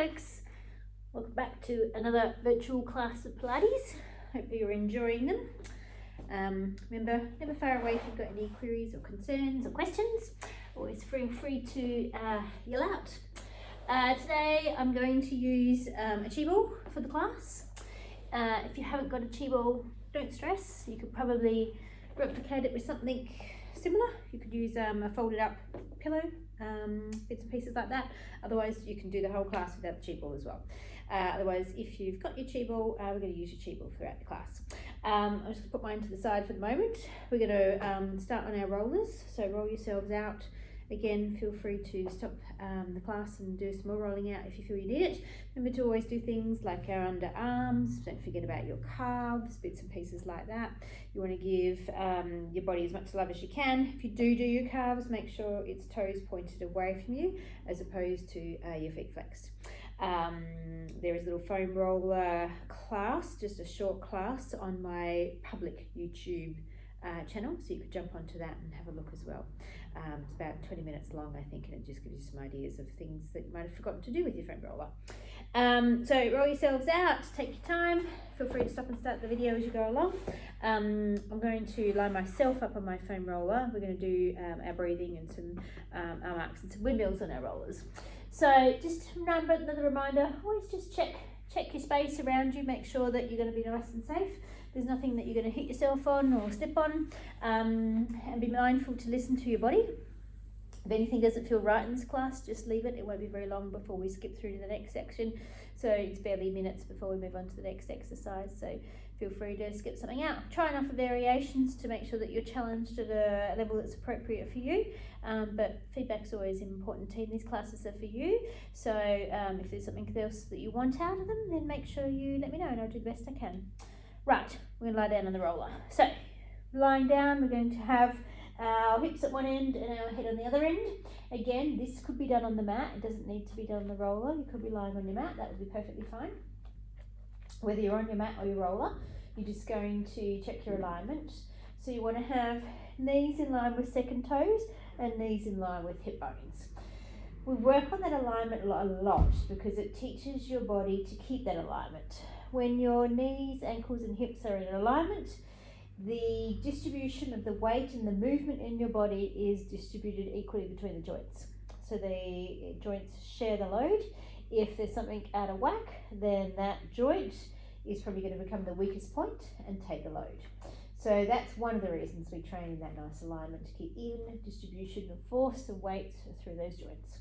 folks, welcome back to another virtual class of Pilates. Hope you're enjoying them. Remember, never fire away if you've got any queries or concerns or questions. Always feel free to yell out. Today I'm going to use a chi ball for the class. If you haven't got a chi ball, don't stress. You could probably replicate it with something similar. You could use a folded up pillow, bits and pieces like that. Otherwise you can do the whole class without the chi ball as well. Otherwise, if you've got your chi ball, we're going to use your chi ball throughout the class. I'm just going to put mine to the side for the moment. We're going to start on our rollers, so roll yourselves out. Again, feel free to stop the class and do some more rolling out if you feel you need it. Remember to always do things like our underarms. Don't forget about your calves, bits and pieces like that. You want to give your body as much love as you can. If you do your calves, make sure its toes pointed away from you as opposed to your feet flexed. There is a little foam roller class, just a short class on my public YouTube channel, so you could jump onto that and have a look as well. It's about 20 minutes long, I think, and it just gives you some ideas of things that you might have forgotten to do with your foam roller. So roll yourselves out, take your time, feel free to stop and start the video as you go along. I'm going to line myself up on my foam roller. We're going to do our breathing and some arm arcs and some windmills on our rollers. So just another reminder, always just check your space around you, make sure that you're going to be nice and safe. There's nothing that you're going to hit yourself on or step on, and be mindful to listen to your body. If anything doesn't feel right in this class, just leave it. It won't be very long before we skip through to the next section. So it's barely minutes before we move on to the next exercise. So feel free to skip something out. Try and offer variations to make sure that you're challenged at a level that's appropriate for you. But feedback's always important too. These classes are for you. So if there's something else that you want out of them, then make sure you let me know and I'll do the best I can. Right, we're going to lie down on the roller. So lying down, we're going to have our hips at one end and our head on the other end. Again, this could be done on the mat. It doesn't need to be done on the roller. You could be lying on your mat. That would be perfectly fine. Whether you're on your mat or your roller, you're just going to check your alignment. So you want to have knees in line with second toes and knees in line with hip bones. We work on that alignment a lot because it teaches your body to keep that alignment. When your knees, ankles and hips are in alignment, the distribution of the weight and the movement in your body is distributed equally between the joints. So the joints share the load. If there's something out of whack, then that joint is probably going to become the weakest point and take the load. So that's one of the reasons we train in that nice alignment, to keep even distribution of force and weight through those joints.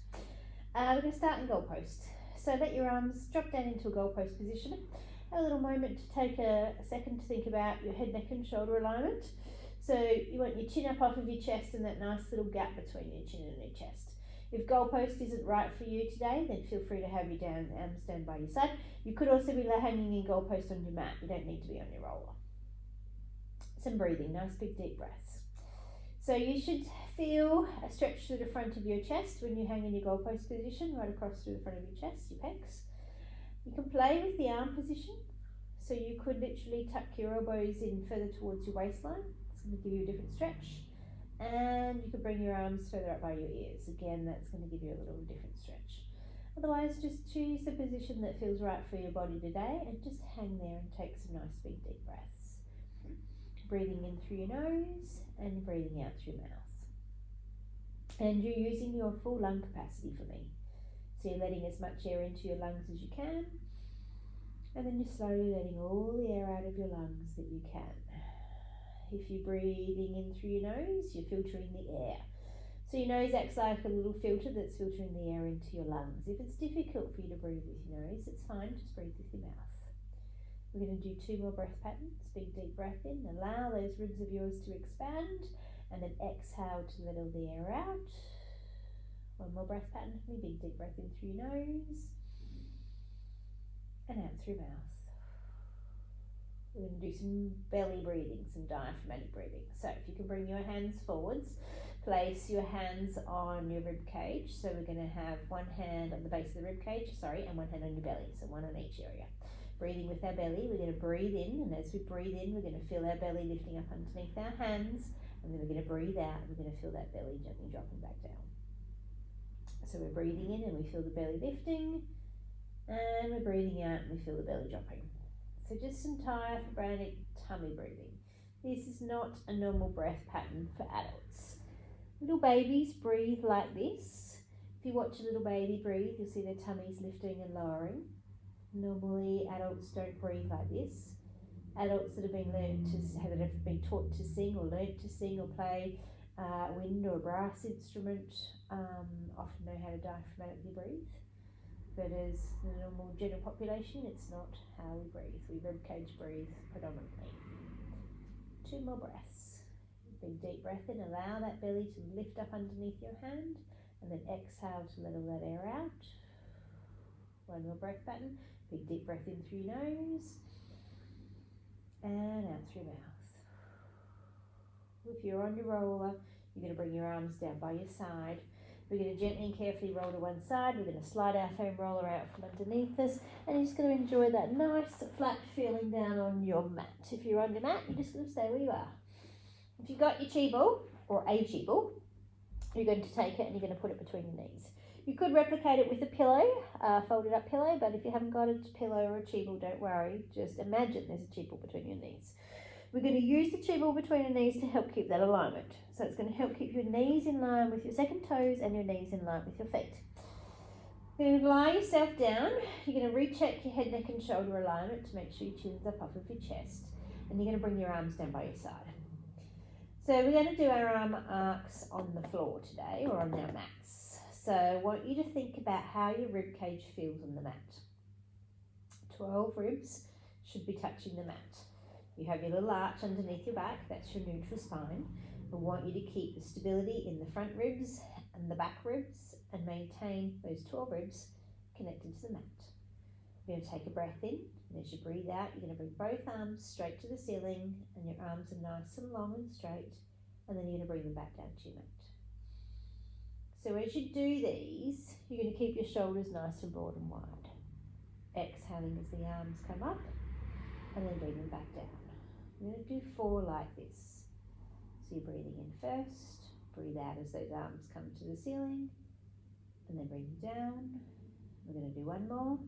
We're going to start in goalpost. So let your arms drop down into a goalpost position. Have a little moment to take a second to think about your head, neck and shoulder alignment. So you want your chin up off of your chest and that nice little gap between your chin and your chest. If goalpost isn't right for you today, then feel free to have your down stand by your side. You could also be hanging in goalpost on your mat. You don't need to be on your roller. Some breathing, nice big deep breaths. So you should feel a stretch through the front of your chest when you hang in your goalpost position, right across through the front of your chest, your pecs. You can play with the arm position. So you could literally tuck your elbows in further towards your waistline. It's going to give you a different stretch. And you could bring your arms further up by your ears. Again, that's going to give you a little different stretch. Otherwise, just choose the position that feels right for your body today and just hang there and take some nice big deep breaths. Breathing in through your nose and breathing out through your mouth. And you're using your full lung capacity for me. So you're letting as much air into your lungs as you can. And then you're slowly letting all the air out of your lungs that you can. If you're breathing in through your nose, you're filtering the air. So your nose acts like a little filter that's filtering the air into your lungs. If it's difficult for you to breathe with your nose, it's fine, just breathe with your mouth. We're going to do 2 more breath patterns. Big deep breath in, allow those ribs of yours to expand, and then exhale to let all the air out. 1 more breath pattern for me. Big deep breath in through your nose and out through mouth. We're going to do some belly breathing, some diaphragmatic breathing. So if you can bring your hands forwards, place your hands on your rib cage. So we're going to have one hand on the base of the rib cage, and one hand on your belly, so one on each area. Breathing with our belly, we're going to breathe in, and as we breathe in, we're going to feel our belly lifting up underneath our hands, and then we're going to breathe out, and we're going to feel that belly gently dropping back down. So we're breathing in and we feel the belly lifting, And we're breathing out and we feel the belly dropping. So just some diaphragmatic tummy breathing. This is not a normal breath pattern for adults. Little babies breathe like this. If you watch a little baby breathe, you'll see their tummies lifting and lowering. Normally adults don't breathe like this. Adults that have been taught to sing or learnt to sing or play a wind or a brass instrument often know how to diaphragmatically breathe. But as the normal general population, it's not how we breathe. We ribcage breathe predominantly. 2 more breaths. Big deep breath in, allow that belly to lift up underneath your hand, and then exhale to let all that air out. 1 more breath pattern. Big deep breath in through your nose and out through your mouth. If you're on your roller, you're going to bring your arms down by your side. We're going to gently and carefully roll to one side. We're going to slide our foam roller out from underneath us, and you're just going to enjoy that nice flat feeling down on your mat. If you're on your mat, you're just going to stay where you are. If you've got your chi ball or a chi ball, you're going to take it and you're going to put it between your knees. You could replicate it with a pillow, folded up pillow, but if you haven't got a pillow or a chi ball, don't worry. Just imagine there's a chi ball between your knees. We're going to use the chi ball between your knees to help keep that alignment. So it's going to help keep your knees in line with your second toes and your knees in line with your feet. You're going to lie yourself down. You're going to recheck your head, neck and shoulder alignment to make sure your chin's up off of your chest. And you're going to bring your arms down by your side. So we're going to do our arm arcs on the floor today, or on our mats. So I want you to think about how your rib cage feels on the mat. 12 ribs should be touching the mat. You have your little arch underneath your back, that's your neutral spine. I want you to keep the stability in the front ribs and the back ribs and maintain those 12 ribs connected to the mat. You're going to take a breath in, and as you breathe out, you're going to bring both arms straight to the ceiling, and your arms are nice and long and straight, and then you're going to bring them back down to your mat. So as you do these, you're going to keep your shoulders nice and broad and wide. Exhaling as the arms come up, and then bring them back down. You're going to do 4 like this. So you're breathing in first, breathe out as those arms come to the ceiling, and then bring them down. We're going to do 1 more.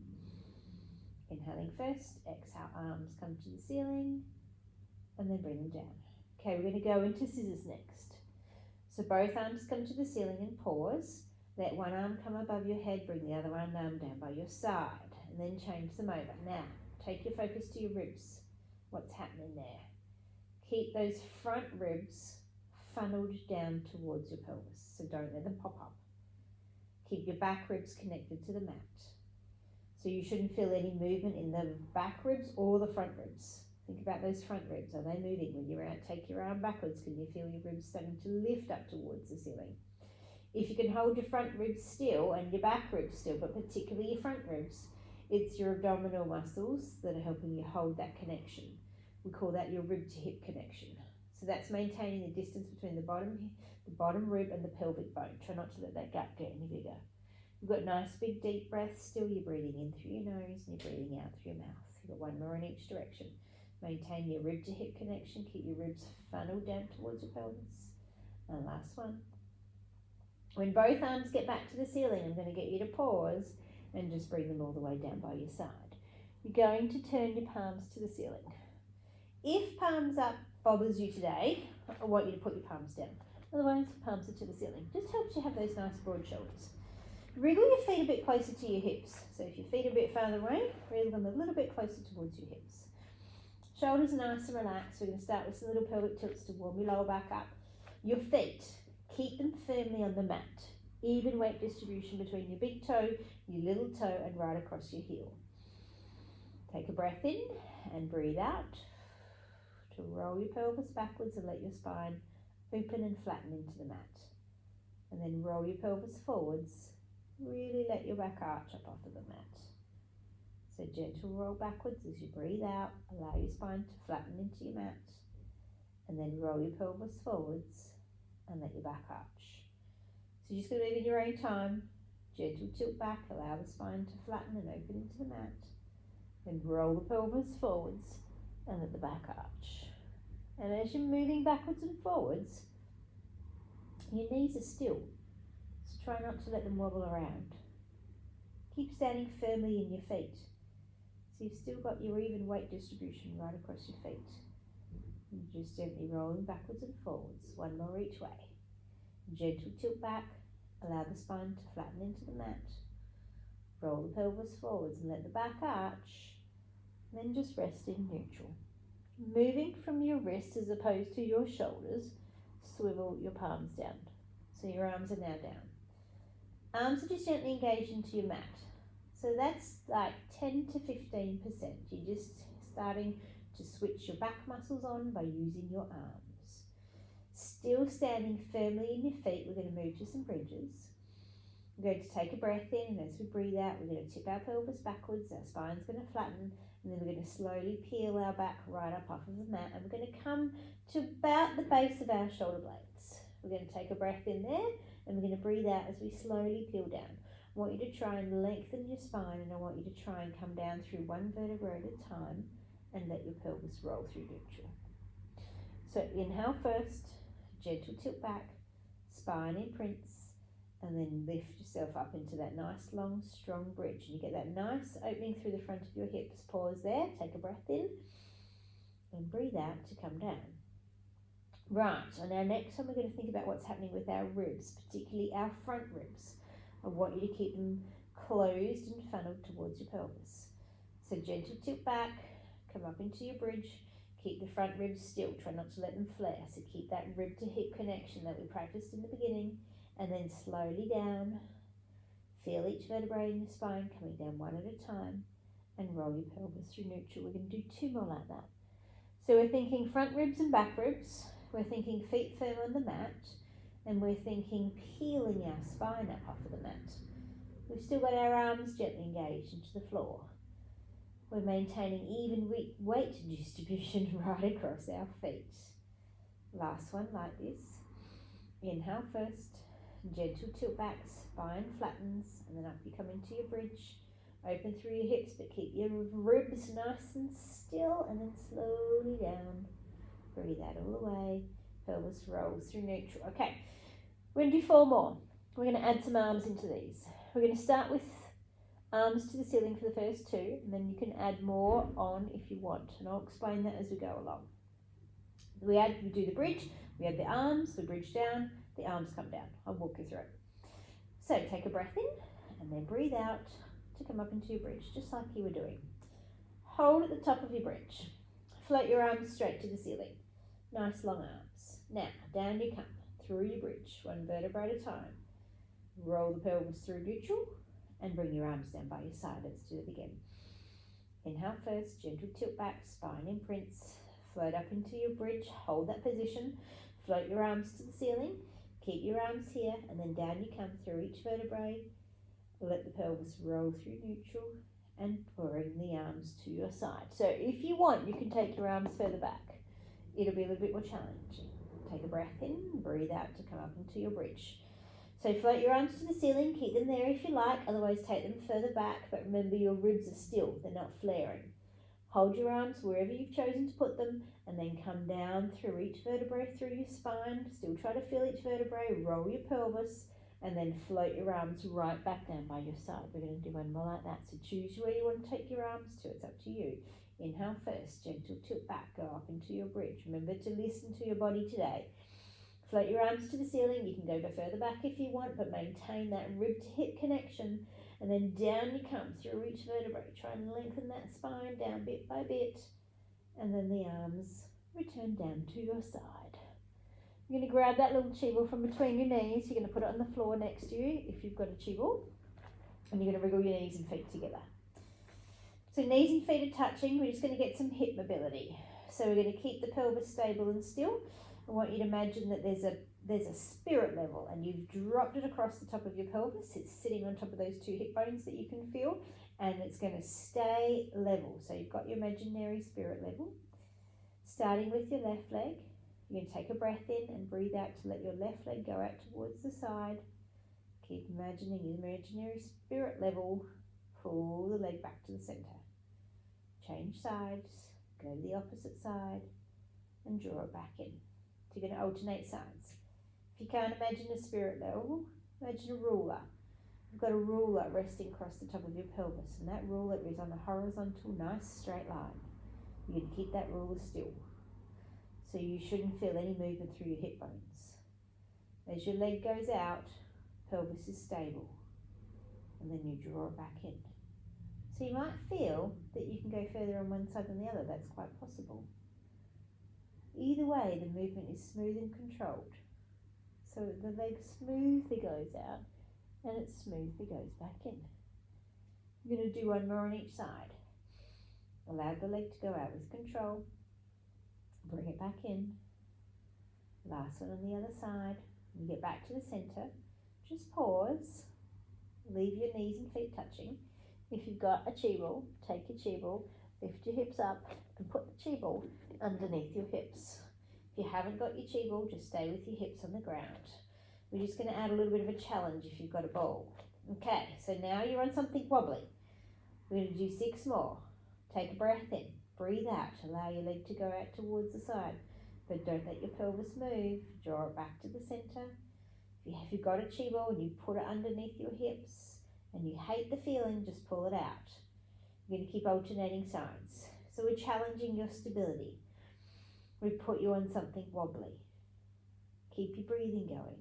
Inhaling first, exhale, arms come to the ceiling, and then bring them down. Okay, we're going to go into scissors next. So both arms come to the ceiling and pause. Let one arm come above your head, bring the other arm down by your side, and then change them over. Now, take your focus to your ribs. What's happening there? Keep those front ribs funneled down towards your pelvis, so don't let them pop up. Keep your back ribs connected to the mat. So you shouldn't feel any movement in the back ribs or the front ribs. Think about those front ribs. Are they moving? When you're out, take your arm backwards. Can you feel your ribs starting to lift up towards the ceiling? If you can hold your front ribs still and your back ribs still, but particularly your front ribs, it's your abdominal muscles that are helping you hold that connection. We call that your rib to hip connection. So that's maintaining the distance between the bottom rib and the pelvic bone. Try not to let that gap get any bigger. You've got nice big deep breaths still. You're breathing in through your nose and you're breathing out through your mouth. You've got 1 more in each direction. Maintain your rib to hip connection. Keep your ribs funneled down towards your pelvis. And last one. When both arms get back to the ceiling, I'm going to get you to pause and just bring them all the way down by your side. You're going to turn your palms to the ceiling. If palms up bothers you today, I want you to put your palms down. Otherwise, palms are to the ceiling. Just helps you have those nice broad shoulders. Wriggle your feet a bit closer to your hips. So if your feet are a bit farther away, wriggle them a little bit closer towards your hips. Shoulders are nice and relaxed. We're going to start with some little pelvic tilts to warm your lower back up. Your feet, keep them firmly on the mat. Even weight distribution between your big toe, your little toe, and right across your heel. Take a breath in and breathe out to roll your pelvis backwards and let your spine open and flatten into the mat. And then roll your pelvis forwards. Really let your back arch up off of the mat. So gentle roll backwards as you breathe out. Allow your spine to flatten into your mat. And then roll your pelvis forwards and let your back arch. So you're just going to move in your own time. Gentle tilt back. Allow the spine to flatten and open into the mat. Then roll the pelvis forwards and let the back arch. And as you're moving backwards and forwards, your knees are still. So try not to let them wobble around. Keep standing firmly in your feet. So you've still got your even weight distribution right across your feet. And just gently rolling backwards and forwards, one more each way. Gentle tilt back, allow the spine to flatten into the mat. Roll the pelvis forwards and let the back arch. Then just rest in neutral. Moving from your wrists as opposed to your shoulders, swivel your palms down. So your arms are now down. Arms are just gently engaged into your mat. So that's like 10 to 15%. You're just starting to switch your back muscles on by using your arms. Still standing firmly in your feet, we're going to move to some bridges. We're going to take a breath in, and as we breathe out, we're going to tip our pelvis backwards, our spine's going to flatten, and then we're going to slowly peel our back right up off of the mat, and we're going to come to about the base of our shoulder blades. We're going to take a breath in there, and we're going to breathe out as we slowly peel down. I want you to try and lengthen your spine, and I want you to try and come down through one vertebra at a time and let your pelvis roll through neutral. So inhale first, gentle tilt back, spine imprints, and then lift yourself up into that nice long strong bridge. And you get that nice opening through the front of your hips. Pause there, take a breath in, and breathe out to come down. Right, on our next one we're going to think about what's happening with our ribs, particularly our front ribs. I want you to keep them closed and funneled towards your pelvis. So gentle tilt back, come up into your bridge, keep the front ribs still, try not to let them flare. So keep that rib to hip connection that we practiced in the beginning, and then slowly down. Feel each vertebrae in your spine coming down one at a time, and roll your pelvis through neutral. We're going to do 2 more like that. So we're thinking front ribs and back ribs, we're thinking feet firm on the mat, and we're thinking peeling our spine up off of the mat. We've still got our arms gently engaged into the floor. We're maintaining even weight distribution right across our feet. Last one like this. Inhale first, gentle tilt back, spine flattens, and then up you come into your bridge. Open through your hips, but keep your ribs nice and still, and then slowly down. Breathe out all the way. Pelvis rolls through neutral. Okay, we're going to do 4 more. We're going to add some arms into these. We're going to start with arms to the ceiling for the first 2, and then you can add more on if you want, and I'll explain that as we go along. We do the bridge, we add the arms, we bridge down, the arms come down. I'll walk you through it. So take a breath in, and then breathe out to come up into your bridge, just like you were doing. Hold at the top of your bridge. Float your arms straight to the ceiling. Nice long arms. Now, down you come, through your bridge, one vertebra at a time. Roll the pelvis through neutral, and bring your arms down by your side. Let's do it again. Inhale first, gentle tilt back, spine imprints. Float up into your bridge, hold that position. Float your arms to the ceiling. Keep your arms here, and then down you come through each vertebrae. Let the pelvis roll through neutral, and bring the arms to your side. So if you want, you can take your arms further back. It'll be a little bit more challenging. Take a breath in, breathe out to come up into your bridge. So float your arms to the ceiling, keep them there if you like, otherwise take them further back, but remember your ribs are still, they're not flaring. Hold your arms wherever you've chosen to put them, and then come down through each vertebrae through your spine. Still try to feel each vertebrae, roll your pelvis, and then float your arms right back down by your side. We're going to do one more like that. So choose where you want to take your arms to. It's up to you. Inhale first, gentle tilt back, go up into your bridge. Remember to listen to your body today. Float your arms to the ceiling. You can go further back if you want, but maintain that rib to hip connection. And then down you come through each vertebrae. Try and lengthen that spine down bit by bit. And then the arms return down to your side. You're going to grab that little chi ball from between your knees. You're going to put it on the floor next to you if you've got a chi ball. And you're going to wriggle your knees and feet together. So knees and feet are touching. We're just going to get some hip mobility. So we're going to keep the pelvis stable and still. I want you to imagine that there's a spirit level, and you've dropped it across the top of your pelvis. It's sitting on top of those 2 hip bones that you can feel, and it's going to stay level. So you've got your imaginary spirit level. Starting with your left leg, you're going to take a breath in and breathe out to let your left leg go out towards the side. Keep imagining your imaginary spirit level. Pull the leg back to the center. Change sides, go to the opposite side, and draw it back in. So you're going to alternate sides. If you can't imagine a spirit level, imagine a ruler. you've got a ruler resting across the top of your pelvis, and that ruler is on a horizontal, nice straight line. You're going to keep that ruler still. So you shouldn't feel any movement through your hip bones. As your leg goes out, pelvis is stable, and then you draw it back in. So you might feel that you can go further on one side than the other. That's quite possible. Either way, the movement is smooth and controlled. So the leg smoothly goes out and it smoothly goes back in. You're going to do one more on each side. Allow the leg to go out with control. Bring it back in. Last one on the other side. You get back to the center. Just pause. Leave your knees and feet touching. If you've got a chi ball, take your chi ball, lift your hips up and put the chi ball underneath your hips. If you haven't got your chi ball, just stay with your hips on the ground. We're just going to add a little bit of a challenge if you've got a ball. Okay, so now you're on something wobbly. We're going to do 6 more. Take a breath in, breathe out, allow your leg to go out towards the side, but don't let your pelvis move. Draw it back to the center. If you've got a chi ball and you put it underneath your hips and you hate the feeling, just pull it out. You're going to keep alternating sides. So we're challenging your stability. We've put you on something wobbly. Keep your breathing going.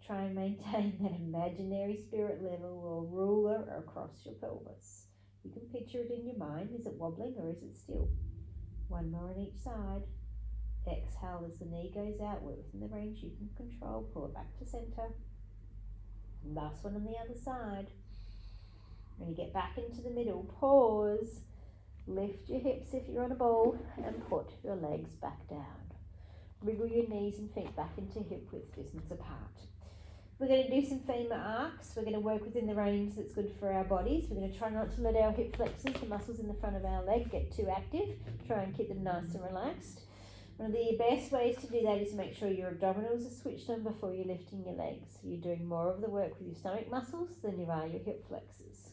Try and maintain that imaginary spirit level or ruler across your pelvis. You can picture it in your mind. Is it wobbling or is it still? One more on each side. Exhale as the knee goes out. We're within the range you can control. Pull it back to center. Last one on the other side. When you get back into the middle, pause. Lift your hips if you're on a ball and put your legs back down. Wriggle your knees and feet back into hip width distance apart. We're going to do some femur arcs. We're going to work within the range that's good for our bodies. We're going to try not to let our hip flexors, the muscles in the front of our leg, get too active. Try and keep them nice and relaxed. One of the best ways to do that is to make sure your abdominals are switched on before you're lifting your legs. You're doing more of the work with your stomach muscles than you are your hip flexors.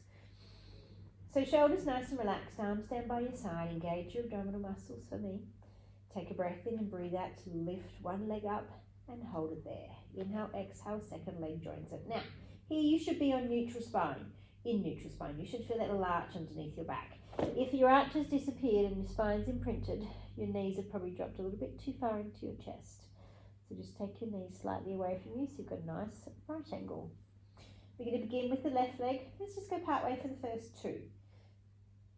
So shoulders nice and relaxed, arms down by your side, engage your abdominal muscles for me. Take a breath in and breathe out to lift one leg up and hold it there. Inhale, exhale, second leg joins it. Now, here you should be on neutral spine. In neutral spine, you should feel that little arch underneath your back. If your arch has disappeared and your spine's imprinted, your knees have probably dropped a little bit too far into your chest. So just take your knees slightly away from you so you've got a nice right angle. We're going to begin with the left leg. Let's just go part way for the first 2.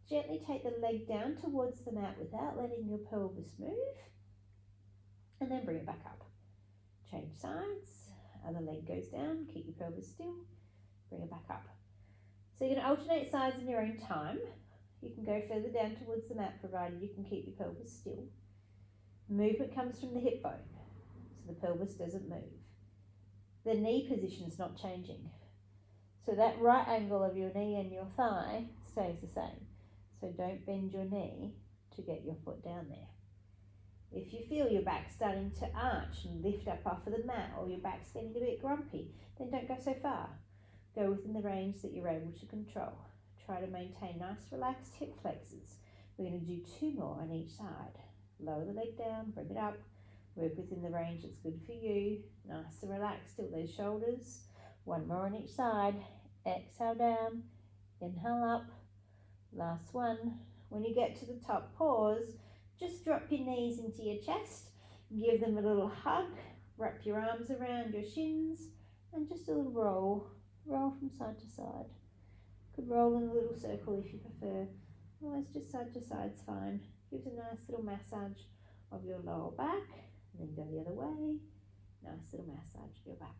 Gently take the leg down towards the mat without letting your pelvis move. And then bring it back up. Change sides. Other leg goes down. Keep your pelvis still. Bring it back up. So you're going to alternate sides in your own time. You can go further down towards the mat provided you can keep your pelvis still. Movement comes from the hip bone. So the pelvis doesn't move. The knee position is not changing. So that right angle of your knee and your thigh stays the same. So don't bend your knee to get your foot down there. If you feel your back starting to arch and lift up off of the mat, or your back's getting a bit grumpy, then don't go so far. Go within the range that you're able to control. Try to maintain nice relaxed hip flexors. We're going to do 2 more on each side. Lower the leg down, bring it up. Work within the range that's good for you. Nice and relaxed, tilt those shoulders. 1 more on each side. Exhale down, inhale up. Last one. When you get to the top, pause. Just drop your knees into your chest. Give them a little hug. Wrap your arms around your shins. And just a little roll. Roll from side to side. Could roll in a little circle if you prefer. Otherwise, just side to side's fine. Gives a nice little massage of your lower back. And then go the other way. Nice little massage of your back.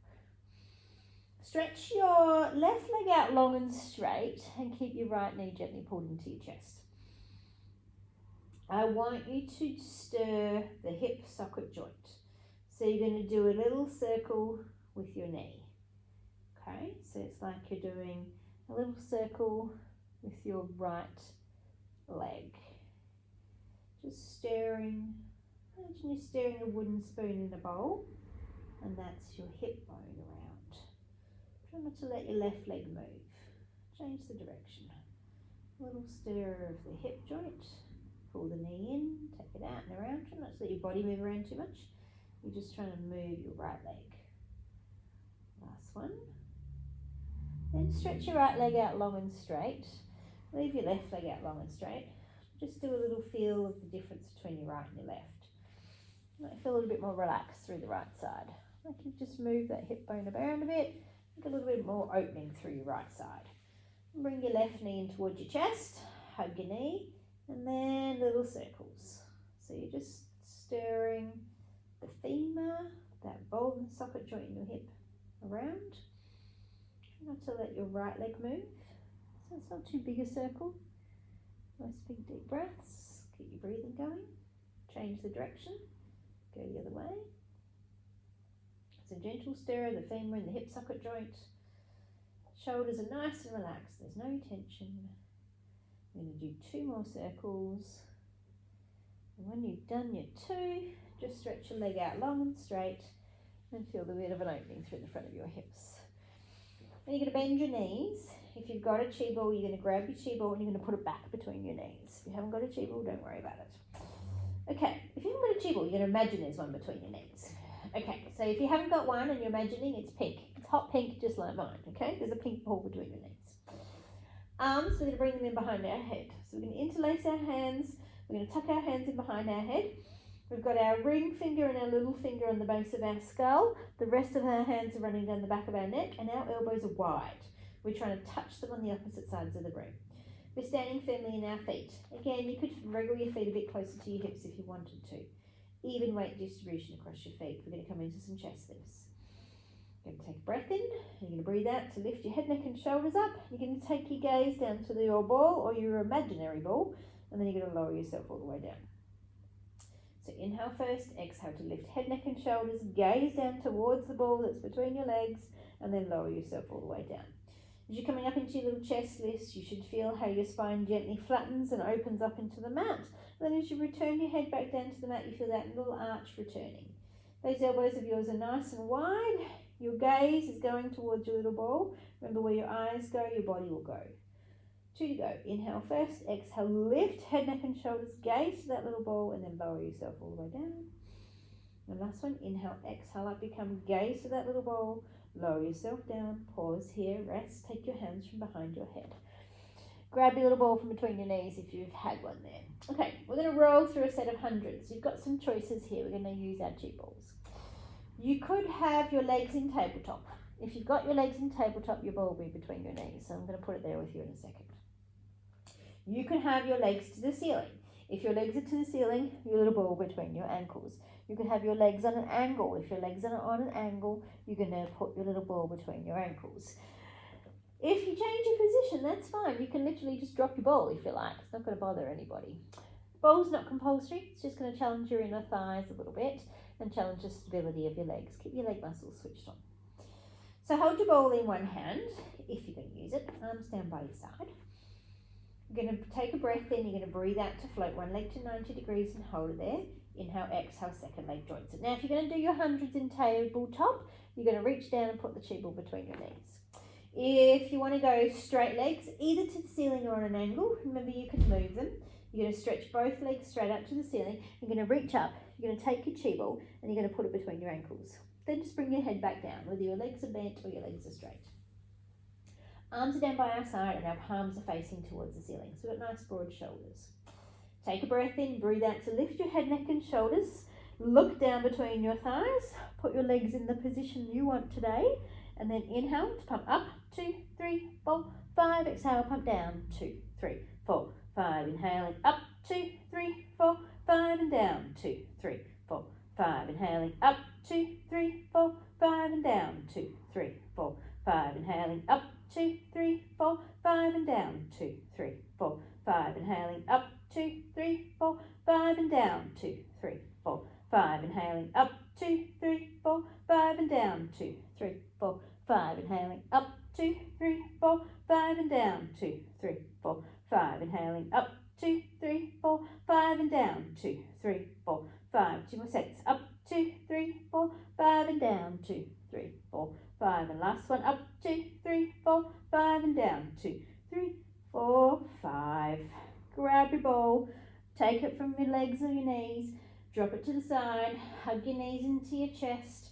Stretch your left leg out long and straight and keep your right knee gently pulled into your chest. I want you to stir the hip socket joint. So you're going to do a little circle with your knee. Okay, so it's like you're doing a little circle with your right leg. Just stirring. Imagine you're stirring a wooden spoon in a bowl, and that's your hip bone around. Try not to let your left leg move. Change the direction. A little stir of the hip joint. Pull the knee in, take it out and around. Try not to let your body move around too much. You're just trying to move your right leg. Last one. Then stretch your right leg out long and straight. Leave your left leg out long and straight. Just do a little feel of the difference between your right and your left. You might feel a little bit more relaxed through the right side. Like you've just moved that hip bone around a bit. Get a little bit more opening through your right side. And bring your left knee in towards your chest. Hug your knee. And then little circles. So you're just stirring the femur, that ball and socket joint in your hip around. Try not to let your right leg move. So it's not too big a circle. Nice big deep breaths. Keep your breathing going. Change the direction. Go the other way. It's a gentle stir of the femur and the hip socket joint. Shoulders are nice and relaxed. There's no tension. I'm going to do 2 more circles. And when you've done your 2, just stretch your leg out long and straight and feel the bit of an opening through the front of your hips. Then you're going to bend your knees. If you've got a chi ball, you're going to grab your chi ball and you're going to put it back between your knees. If you haven't got a chi ball, don't worry about it. Okay, if you haven't got a chi ball, you're going to imagine there's one between your knees. Okay, so if you haven't got one and you're imagining, it's pink. It's hot pink, just like mine, okay? There's a pink ball between your knees. Arms, we're going to bring them in behind our head. So we're going to interlace our hands. We're going to tuck our hands in behind our head. We've got our ring finger and our little finger on the base of our skull. The rest of our hands are running down the back of our neck and our elbows are wide. We're trying to touch them on the opposite sides of the room. We're standing firmly in our feet. Again, you could wriggle your feet a bit closer to your hips if you wanted to. Even weight distribution across your feet. We're going to come into some chest lifts. You're going to take a breath in. You're going to breathe out to lift your head, neck and shoulders up. You're going to take your gaze down to your ball or your imaginary ball. And then you're going to lower yourself all the way down. So inhale first, exhale to lift head, neck and shoulders. Gaze down towards the ball that's between your legs. And then lower yourself all the way down. As you're coming up into your little chest lifts, you should feel how your spine gently flattens and opens up into the mat. And then as you return your head back down to the mat, you feel that little arch returning. Those elbows of yours are nice and wide. Your gaze is going towards your little ball. Remember, where your eyes go, your body will go. 2 to go. Inhale first, exhale, lift head, neck and shoulders, gaze to that little ball and then lower yourself all the way down. And last one, inhale, exhale up, become gaze to that little ball, lower yourself down, pause here, rest, take your hands from behind your head. Grab your little ball from between your knees if you've had one there. Okay, we're going to roll through a set of hundreds. You've got some choices here. We're going to use our chi balls. You could have your legs in tabletop. If you've got your legs in tabletop, your ball will be between your knees. So I'm going to put it there with you in a second. You can have your legs to the ceiling. If your legs are to the ceiling, your little ball between your ankles. You can have your legs on an angle. If your legs are on an angle, you're going to put your little ball between your ankles. If you change your position, that's fine. You can literally just drop your ball if you like. It's not going to bother anybody. Ball's not compulsory. It's just going to challenge your inner thighs a little bit and challenge the stability of your legs. Keep your leg muscles switched on. So hold your ball in one hand, if you're going to use it. Arms down by your side. You're going to take a breath in. You're going to breathe out to float one leg to 90 degrees and hold it there. Inhale, exhale, second leg joins it. Now, if you're going to do your hundreds in tabletop, you're going to reach down and put the chi ball between your knees. If you want to go straight legs, either to the ceiling or on an angle, remember you can move them. You're going to stretch both legs straight up to the ceiling. You're going to reach up. You're going to take your chi ball and you're going to put it between your ankles. Then just bring your head back down, whether your legs are bent or your legs are straight. Arms are down by our side and our palms are facing towards the ceiling. So we've got nice broad shoulders. Take a breath in, breathe out to lift your head, neck and shoulders. Look down between your thighs. Put your legs in the position you want today. And then inhale to pump up. 2, 3, 4, 5. Exhale, pump down. 2, 3, 4, 5. Inhaling up. 2, 3, 4, 5. And down. 2, 3, 4, 5. Inhaling up. 2, 3, 4, 5. And down. 2, 3, 4, 5. Inhaling up. 2, 3, 4, 5. And down. 2, 3, 4, 5. Inhaling up. 2, 3, 4, 5. And down. 2, 3, 4, 5. Inhaling up. 2, 3, 4, 5. And down. 2, 3, 4, 5. Inhaling up. 2, 3, 4, 5. And down. 2, 3, 4, 5. Inhaling up. 2, 3, 4, 5. And down. 2, 3, 4, 5. 2 more sets. Up. 2, 3, 4, 5. And down. 2, 3, 4, 5. And last one. Up. 2, 3, 4, 5. And down. 2, 3, 4, 5. Grab your ball. Take it from your legs or your knees. Drop it to the side. Hug your knees into your chest.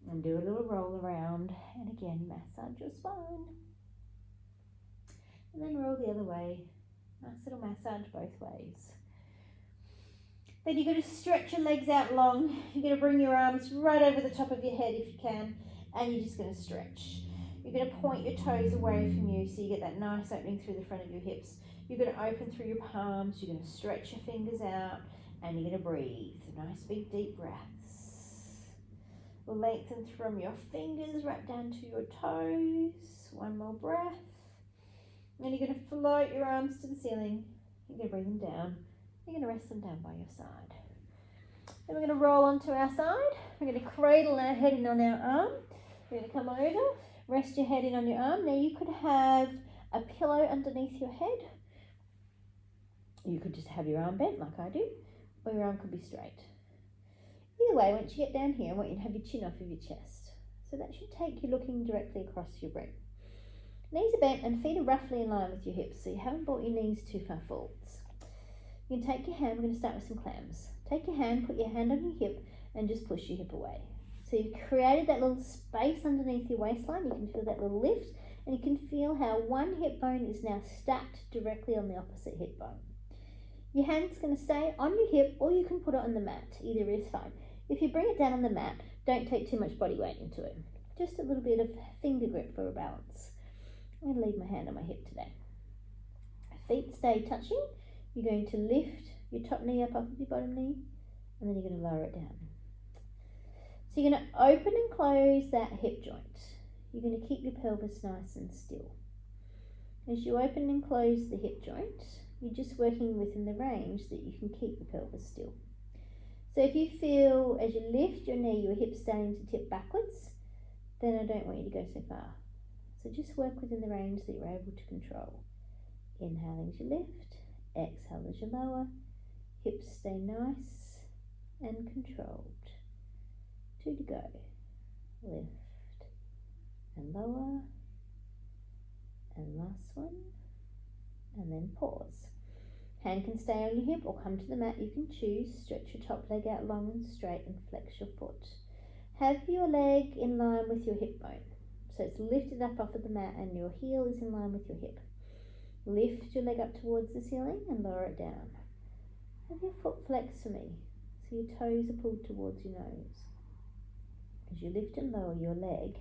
And do a little roll around. And again, massage your spine. And then roll the other way. Nice little massage both ways. Then you're going to stretch your legs out long. You're going to bring your arms right over the top of your head if you can, and you're just going to stretch. You're going to point your toes away from you so you get that nice opening through the front of your hips. You're going to open through your palms. You're going to stretch your fingers out, and you're going to breathe. Nice big deep breaths. Lengthen from your fingers right down to your toes. One more breath. And you're going to float your arms to the ceiling. You're going to bring them down. You're going to rest them down by your side. Then we're going to roll onto our side. We're going to cradle our head in on our arm. We're going to come over, rest your head in on your arm. Now you could have a pillow underneath your head. You could just have your arm bent like I do, or your arm could be straight. Either way, once you get down here, I want you to have your chin off of your chest. So that should take you looking directly across your brim. Knees are bent and feet are roughly in line with your hips, so you haven't brought your knees too far forwards. You can take your hand, we're going to start with some clams. Take your hand, put your hand on your hip, and just push your hip away. So you've created that little space underneath your waistline. You can feel that little lift, and you can feel how one hip bone is now stacked directly on the opposite hip bone. Your hand's going to stay on your hip, or you can put it on the mat. Either is fine. If you bring it down on the mat, don't take too much body weight into it. Just a little bit of finger grip for a balance. I'm going to leave my hand on my hip today. Feet stay touching. You're going to lift your top knee up off of your bottom knee, and then you're going to lower it down. So you're going to open and close that hip joint. You're going to keep your pelvis nice and still. As you open and close the hip joint, you're just working within the range that you can keep the pelvis still. So if you feel as you lift your knee, your hip's starting to tip backwards, then I don't want you to go so far. So just work within the range that you're able to control. Inhale as you lift, exhale as you lower, hips stay nice and controlled. 2 to go. Lift and lower, and last one, and then pause. Hand can stay on your hip or come to the mat, you can choose. Stretch your top leg out long and straight and flex your foot. Have your leg in line with your hip bone. So it's lifted up off of the mat and your heel is in line with your hip. Lift your leg up towards the ceiling and lower it down. Have your foot flex for me, so your toes are pulled towards your nose. As you lift and lower your leg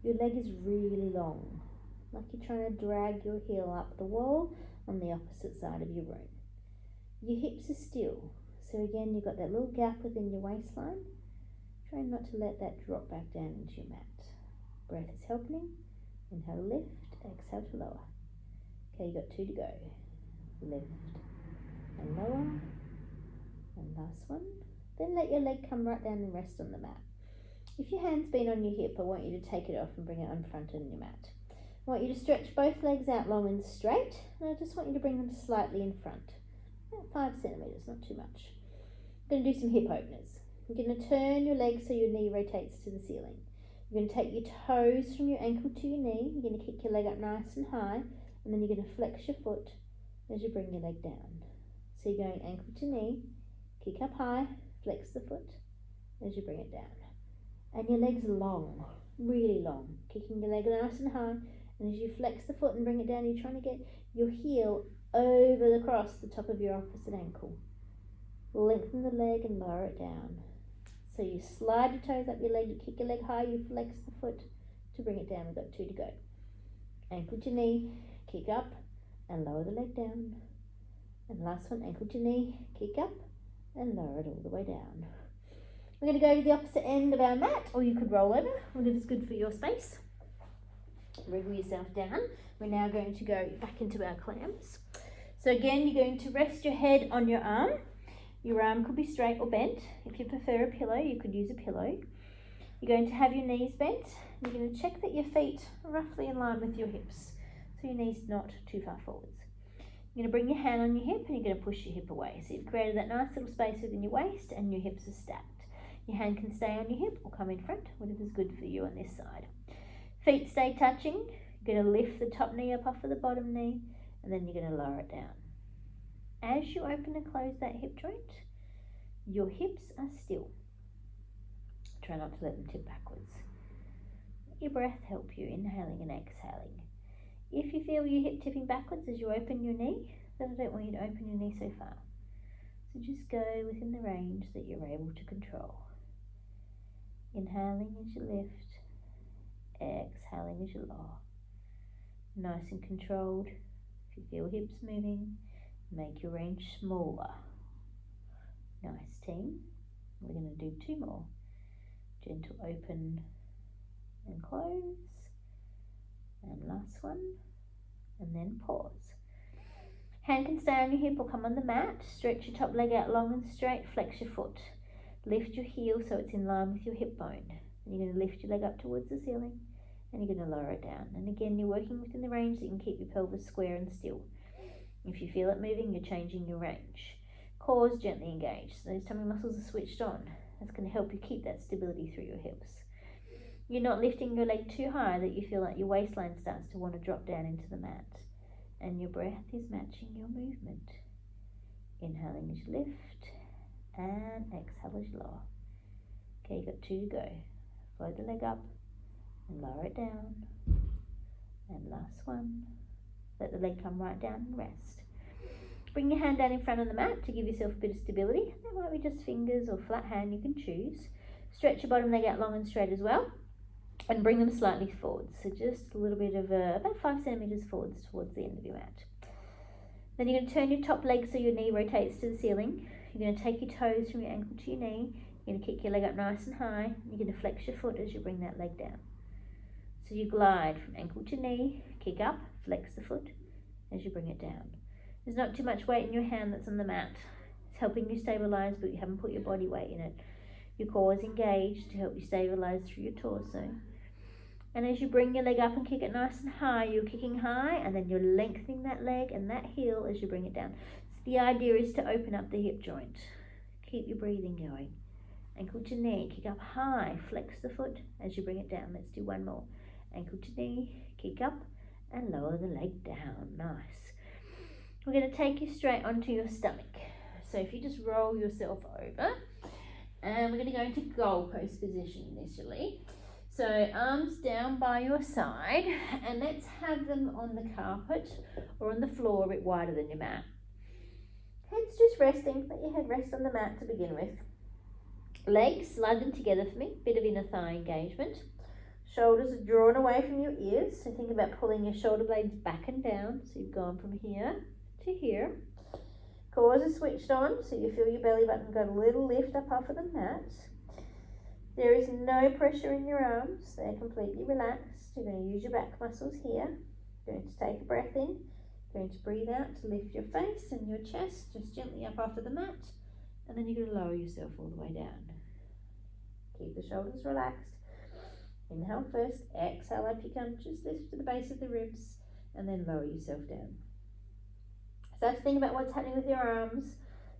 is really long, like you're trying to drag your heel up the wall on the opposite side of your room. Your hips are still, so again you've got that little gap within your waistline. Try not to let that drop back down into your mat. Breath is helping. Inhale, lift, exhale to lower. Okay, you've got 2 to go. Lift and lower, and last one. Then let your leg come right down and rest on the mat. If your hand's been on your hip, I want you to take it off and bring it on front on your mat. I want you to stretch both legs out long and straight, and I just want you to bring them slightly in front. About 5 centimetres, not too much. I'm going to do some hip openers. You're going to turn your leg so your knee rotates to the ceiling. You're going to take your toes from your ankle to your knee. You're going to kick your leg up nice and high, and then you're going to flex your foot as you bring your leg down. So you're going ankle to knee, kick up high, flex the foot as you bring it down. And your leg's long, really long, kicking your leg nice and high, and as you flex the foot and bring it down, you're trying to get your heel over across the top of your opposite ankle. Lengthen the leg and lower it down. So you slide your toes up your leg, you kick your leg high, you flex the foot to bring it down. We've got 2 to go. Ankle to knee, kick up and lower the leg down. And last one, ankle to knee, kick up and lower it all the way down. We're going to go to the opposite end of our mat, or you could roll over, whatever's good for your space. Wriggle yourself down. We're now going to go back into our clams. So again, you're going to rest your head on your arm. Your arm could be straight or bent. If you prefer a pillow, you could use a pillow. You're going to have your knees bent. You're going to check that your feet are roughly in line with your hips, so your knees not too far forwards. You're going to bring your hand on your hip and you're going to push your hip away. So you've created that nice little space within your waist and your hips are stacked. Your hand can stay on your hip or come in front, whatever's good for you on this side. Feet stay touching. You're going to lift the top knee up off of the bottom knee, and then you're going to lower it down. As you open and close that hip joint, your hips are still. Try not to let them tip backwards. Let your breath help you, inhaling and exhaling. If you feel your hip tipping backwards as you open your knee, then I don't want you to open your knee so far. So just go within the range that you're able to control. Inhaling as you lift, exhaling as you lower. Nice and controlled. If you feel hips moving, make your range smaller. Nice, team. We're going to do 2 more. Gentle open and close. And last one. And then pause. Hand can stay on your hip or come on the mat. Stretch your top leg out long and straight. Flex your foot. Lift your heel so it's in line with your hip bone. And you're going to lift your leg up towards the ceiling. And you're going to lower it down. And again, you're working within the range that you can keep your pelvis square and still. If you feel it moving, you're changing your range. Cores gently engaged. So those tummy muscles are switched on. That's going to help you keep that stability through your hips. You're not lifting your leg too high that you feel like your waistline starts to want to drop down into the mat. And your breath is matching your movement. Inhaling as you lift and exhale as you lower. Okay, you've got 2 to go. Float the leg up and lower it down. And last one. Let the leg come right down and rest. Bring your hand down in front of the mat to give yourself a bit of stability. That might be just fingers or flat hand, you can choose. Stretch your bottom leg out long and straight as well. And bring them slightly forwards. So just a little bit of about 5 centimeters forwards towards the end of your mat. Then you're going to turn your top leg so your knee rotates to the ceiling. You're going to take your toes from your ankle to your knee. You're going to kick your leg up nice and high. You're going to flex your foot as you bring that leg down. So you glide from ankle to knee, kick up, flex the foot as you bring it down. There's not too much weight in your hand that's on the mat. It's helping you stabilize, but you haven't put your body weight in it. Your core is engaged to help you stabilize through your torso. And as you bring your leg up and kick it nice and high, you're kicking high and then you're lengthening that leg and that heel as you bring it down. So the idea is to open up the hip joint. Keep your breathing going. Ankle to knee, kick up high, flex the foot as you bring it down. Let's do 1 more. Ankle to knee, kick up and lower the leg down. Nice. We're going to take you straight onto your stomach. So if you just roll yourself over, and we're going to go into goalpost position initially. So arms down by your side, and let's have them on the carpet or on the floor a bit wider than your mat. Head's just resting. Let your head rest on the mat to begin with. Legs, slide them together for me. Bit of inner thigh engagement. Shoulders are drawn away from your ears. So think about pulling your shoulder blades back and down. So you've gone from here to here. Cores are switched on, so you feel your belly button got a little lift up off of the mat. There is no pressure in your arms. They're completely relaxed. You're going to use your back muscles here. You're going to take a breath in. You're going to breathe out to lift your face and your chest just gently up off of the mat. And then you're going to lower yourself all the way down. Keep the shoulders relaxed. Inhale first, exhale up you come, just lift to the base of the ribs and then lower yourself down. Start to think about what's happening with your arms.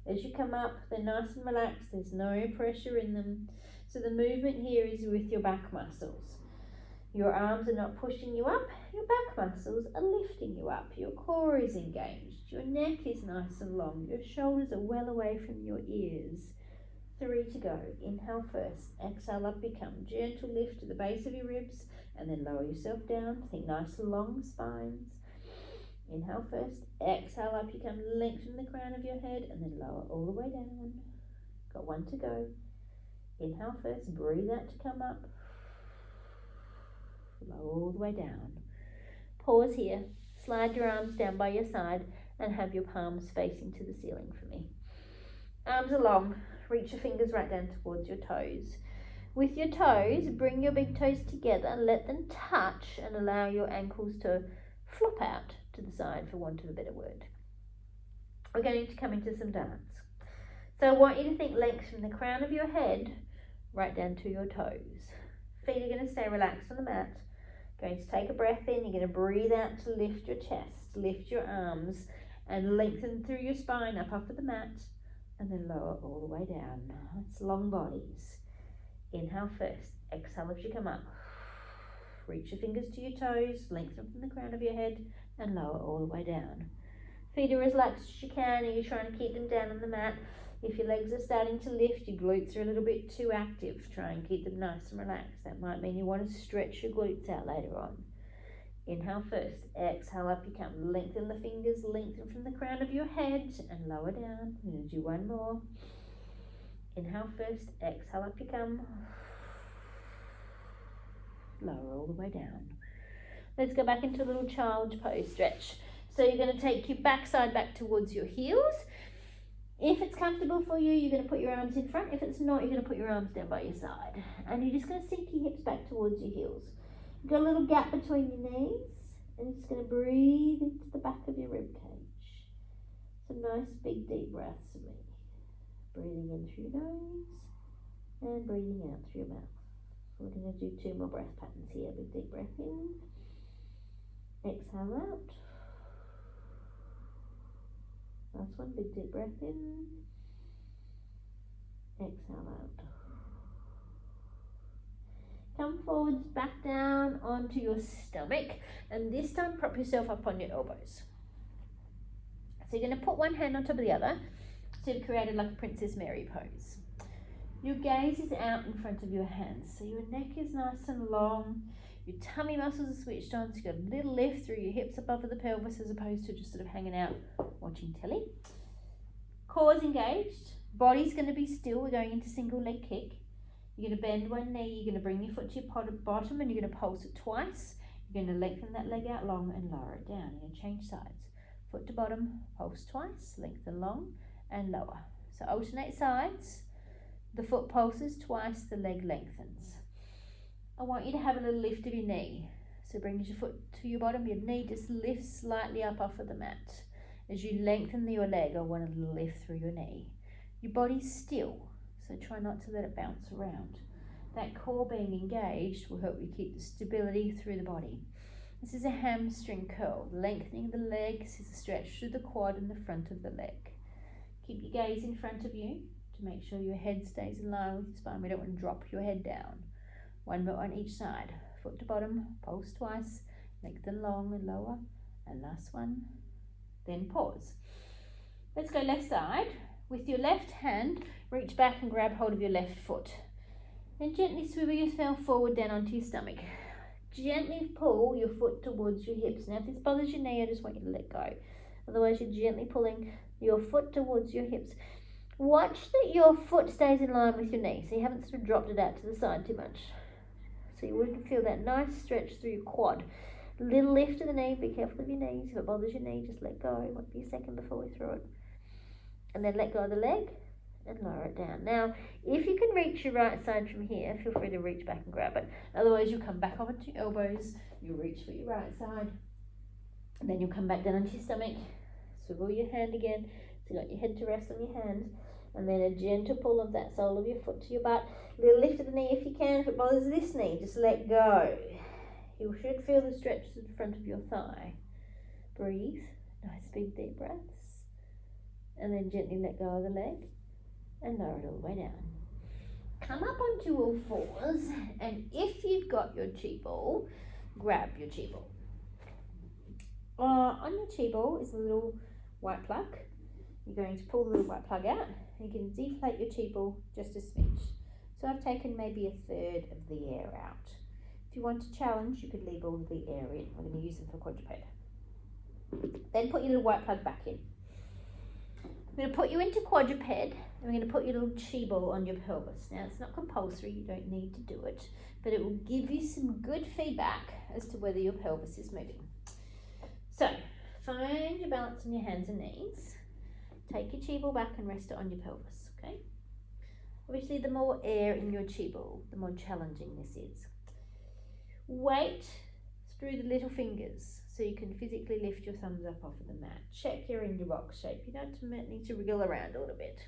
As you come up, they're nice and relaxed, there's no pressure in them. So the movement here is with your back muscles. Your arms are not pushing you up, your back muscles are lifting you up. Your core is engaged, your neck is nice and long, your shoulders are well away from your ears. 3 to go. Inhale first, exhale up you come. Gentle lift to the base of your ribs and then lower yourself down. Think nice long spines. Inhale first, exhale up you come. Lengthen the crown of your head and then lower all the way down. Got 1 to go. Inhale first, breathe out to come up. Lower all the way down. Pause here. Slide your arms down by your side and have your palms facing to the ceiling for me. Arms are long. Reach your fingers right down towards your toes. With your toes, bring your big toes together, let them touch and allow your ankles to flop out to the side, for want of a better word. We're going to come into some dance. So I want you to think length from the crown of your head right down to your toes. Feet are going to stay relaxed on the mat. Going to take a breath in, you're going to breathe out to lift your chest, lift your arms and lengthen through your spine up off of the mat. And then lower all the way down. It's long bodies. Inhale first. Exhale as you come up. Reach your fingers to your toes. Lengthen from the crown of your head. And lower all the way down. Feet are as relaxed as you can. Are you trying to keep them down on the mat? If your legs are starting to lift, your glutes are a little bit too active. Try and keep them nice and relaxed. That might mean you want to stretch your glutes out later on. Inhale first, exhale up you come. Lengthen the fingers, lengthen from the crown of your head and lower down. We're going to do one more. Inhale first, exhale up you come. Lower all the way down. Let's go back into a little child's pose stretch. So you're going to take your backside back towards your heels. If it's comfortable for you, you're going to put your arms in front. If it's not, you're going to put your arms down by your side. And you're just going to sink your hips back towards your heels. You've got a little gap between your knees. And you're just going to breathe into the back of your rib cage. Some nice big deep breaths for me. Breathing in through your nose and breathing out through your mouth. We're going to do 2 more breath patterns here. Big deep breath in. Exhale out. Last one, big deep breath in. Exhale out. Come forwards, back down onto your stomach, and this time prop yourself up on your elbows. So you're going to put one hand on top of the other, so you've created like a Princess Mary pose. Your gaze is out in front of your hands, so your neck is nice and long, your tummy muscles are switched on, so you've got a little lift through your hips above the pelvis as opposed to just sort of hanging out watching telly. Core is engaged, body's going to be still, we're going into single leg kick. You're going to bend one knee, you're going to bring your foot to your bottom and you're going to pulse it twice. You're going to lengthen that leg out long and lower it down. You're going to change sides. Foot to bottom, pulse twice, lengthen long and lower. So alternate sides. The foot pulses twice, the leg lengthens. I want you to have a little lift of your knee. So bring your foot to your bottom, your knee just lifts slightly up off of the mat. As you lengthen your leg, I want a little lift through your knee. Your body's still. So try not to let it bounce around. That core being engaged will help you keep the stability through the body. This is a hamstring curl. Lengthening the legs is a stretch through the quad and the front of the leg. Keep your gaze in front of you to make sure your head stays in line with your spine. We don't want to drop your head down. One more on each side. Foot to bottom, pulse twice, lengthen long and lower. And last one, then pause. Let's go left side. With your left hand, reach back and grab hold of your left foot. And gently swivel yourself forward down onto your stomach. Gently pull your foot towards your hips. Now if this bothers your knee, I just want you to let go. Otherwise you're gently pulling your foot towards your hips. Watch that your foot stays in line with your knee, so you haven't sort of dropped it out to the side too much. So you wouldn't feel that nice stretch through your quad. Little lift of the knee, be careful of your knees. If it bothers your knee, just let go. It won't be a second before we throw it. And then let go of the leg and lower it down. Now, if you can reach your right side from here, feel free to reach back and grab it. Otherwise, you'll come back onto your elbows, you'll reach for your right side, and then you'll come back down onto your stomach, swivel your hand again, so you got your head to rest on your hand, and then a gentle pull of that sole of your foot to your butt. Little lift of the knee if you can. If it bothers this knee, just let go. You should feel the stretch to the front of your thigh. Breathe, nice big deep breaths. And then gently let go of the leg and lower it all the way down. Come up onto all fours, and if you've got your chi ball, grab your chi ball. On your chi ball is a little white plug. You're going to pull the little white plug out, and you can deflate your chi ball just a smidge. So I've taken maybe a third of the air out. If you want to challenge, you could leave all of the air in. We're going to use them for quadruped. Then put your little white plug back in. I'm going to put you into quadruped, and we're going to put your little chi ball on your pelvis. Now, it's not compulsory, you don't need to do it, but it will give you some good feedback as to whether your pelvis is moving. So, find your balance on your hands and knees. Take your chi ball back and rest it on your pelvis, okay? Obviously, the more air in your chi ball, the more challenging this is. Weight through the little fingers, so you can physically lift your thumbs up off of the mat. Check you're in your box shape. You don't need to wriggle around a little bit.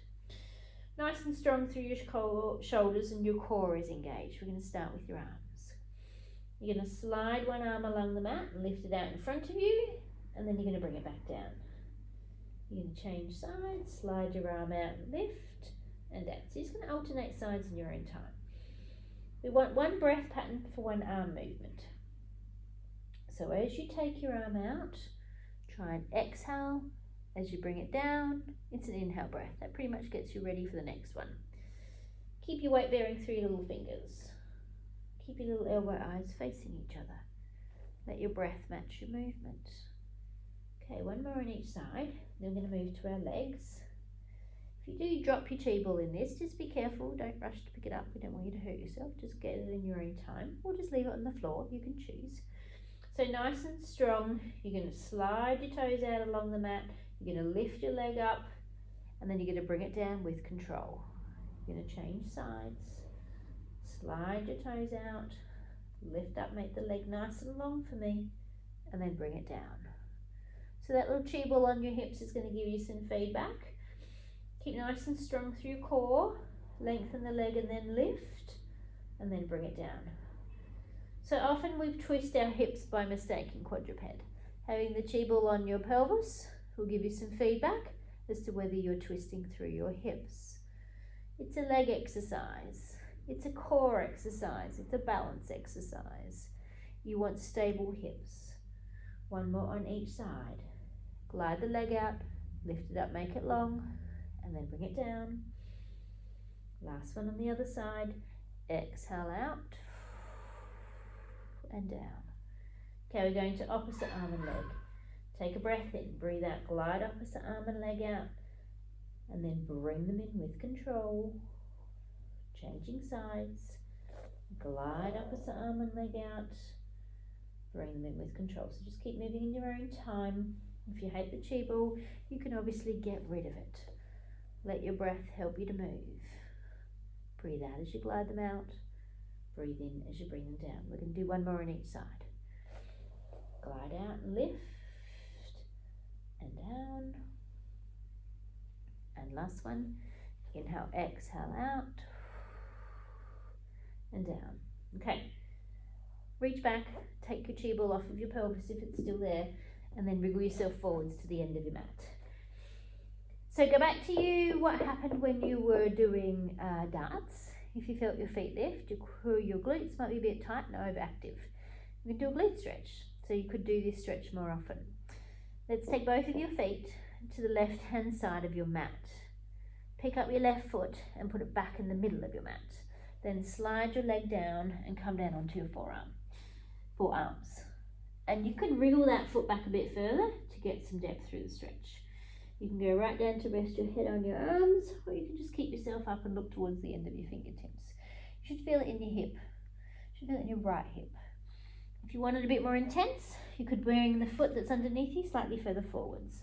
Nice and strong through your shoulders, and your core is engaged. We're going to start with your arms. You're going to slide one arm along the mat and lift it out in front of you, and then you're going to bring it back down. You're going to change sides, slide your arm out and lift, and down. So you're just going to alternate sides in your own time. We want one breath pattern for one arm movement. So as you take your arm out, try and exhale. As you bring it down, it's an inhale breath. That pretty much gets you ready for the next one. Keep your weight bearing through your little fingers. Keep your little elbow eyes facing each other. Let your breath match your movement. Okay, one more on each side. Then we're going to move to our legs. If you do drop your chi ball in this, just be careful. Don't rush to pick it up. We don't want you to hurt yourself. Just get it in your own time, or just leave it on the floor. You can choose. So nice and strong. You're going to slide your toes out along the mat. You're going to lift your leg up, and then you're going to bring it down with control. You're going to change sides. Slide your toes out. Lift up, make the leg nice and long for me, and then bring it down. So that little chi ball on your hips is going to give you some feedback. Keep nice and strong through your core. Lengthen the leg and then lift, and then bring it down. So often we twist our hips by mistake in quadruped. Having the chi ball on your pelvis will give you some feedback as to whether you're twisting through your hips. It's a leg exercise. It's a core exercise. It's a balance exercise. You want stable hips. One more on each side. Glide the leg out, lift it up, make it long, and then bring it down. Last one on the other side. Exhale out and down. Okay, we're going to opposite arm and leg. Take a breath in, breathe out, glide opposite arm and leg out, and then bring them in with control. Changing sides. Glide opposite arm and leg out. Bring them in with control. So just keep moving in your own time. If you hate the chi ball, you can obviously get rid of it. Let your breath help you to move. Breathe out as you glide them out. Breathe in as you bring them down. We're going to do one more on each side. Glide out and lift. And down. And last one. Inhale, exhale out. And down. Okay. Reach back. Take your chi ball off of your pelvis if it's still there. And then wriggle yourself forwards to the end of your mat. So go back to what happened when you were doing darts. If you felt your feet lift, your glutes might be a bit tight and overactive. You can do a glute stretch. So you could do this stretch more often. Let's take both of your feet to the left hand side of your mat. Pick up your left foot and put it back in the middle of your mat. Then slide your leg down and come down onto your forearms. And you can wriggle that foot back a bit further to get some depth through the stretch. You can go right down to rest your head on your arms, or you can just keep yourself up and look towards the end of your fingertips. You should feel it in your hip. You should feel it in your right hip. If you want it a bit more intense, you could bring the foot that's underneath you slightly further forwards.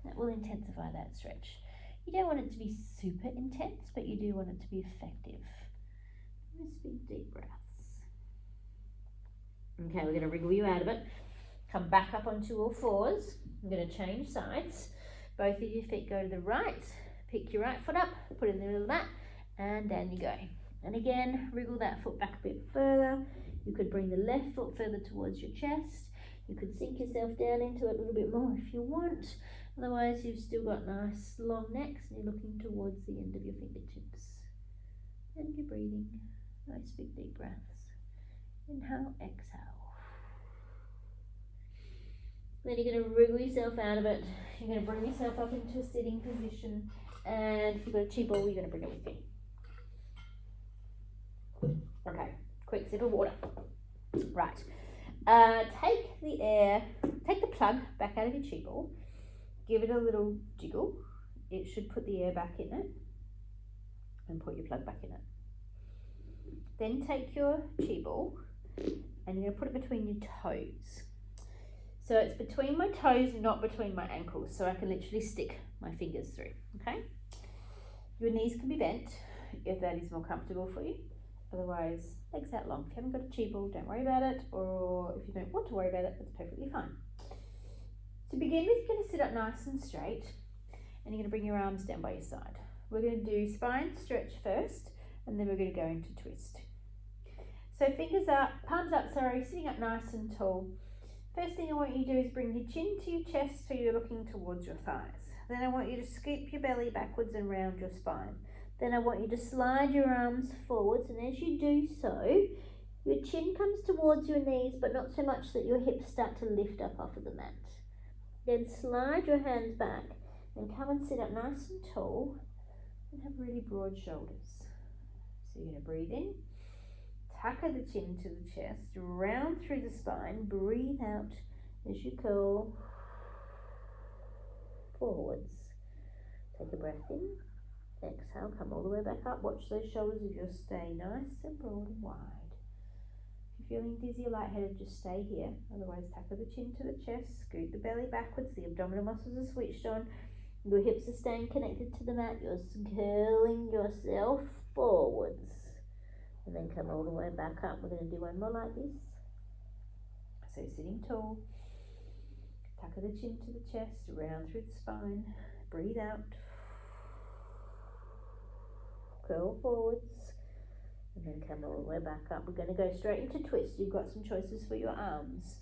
That will intensify that stretch. You don't want it to be super intense, but you do want it to be effective. Just big deep breaths. Okay, we're going to wriggle you out of it. Come back up onto all fours. I'm going to change sides. Both of your feet go to the right. Pick your right foot up, put it in the middle of the mat, and down you go. And again, wriggle that foot back a bit further. You could bring the left foot further towards your chest. You could sink yourself down into it a little bit more if you want. Otherwise, you've still got nice long necks and you're looking towards the end of your fingertips. And you're breathing. Nice big deep breaths. Inhale, exhale. Then you're going to wriggle yourself out of it. You're going to bring yourself up into a sitting position. And if you've got a chi ball, you're going to bring it with you. Okay, quick sip of water. Right. Take the plug back out of your chi ball. Give it a little jiggle. It should put the air back in it. And put your plug back in it. Then take your chi ball and you're going to put it between your toes. So it's between my toes, not between my ankles, so I can literally stick my fingers through, okay? Your knees can be bent if that is more comfortable for you. Otherwise, legs out long. If you haven't got a chi ball, don't worry about it, or if you don't want to worry about it, that's perfectly fine. To begin with, you're going to sit up nice and straight, and you're going to bring your arms down by your side. We're going to do spine stretch first, and then we're going to go into twist. So fingers up, palms up, sitting up nice and tall. First thing I want you to do is bring your chin to your chest so you're looking towards your thighs. Then I want you to scoop your belly backwards and round your spine. Then I want you to slide your arms forwards, and as you do so, your chin comes towards your knees, but not so much that your hips start to lift up off of the mat. Then slide your hands back and come and sit up nice and tall and have really broad shoulders. So you're going to breathe in, Tucker the chin to the chest, round through the spine, breathe out as you curl forwards. Take a breath in, exhale, come all the way back up. Watch those shoulders if you'll stay nice and broad and wide. If you're feeling dizzy or lightheaded, just stay here. Otherwise, tucker the chin to the chest, scoot the belly backwards, the abdominal muscles are switched on, your hips are staying connected to the mat, you're curling yourself forwards. And then come all the way back up. We're going to do one more like this. So sitting tall, tucker the chin to the chest, round through the spine, breathe out, curl forwards, and then come all the way back up. We're going to go straight into twist. You've got some choices for your arms.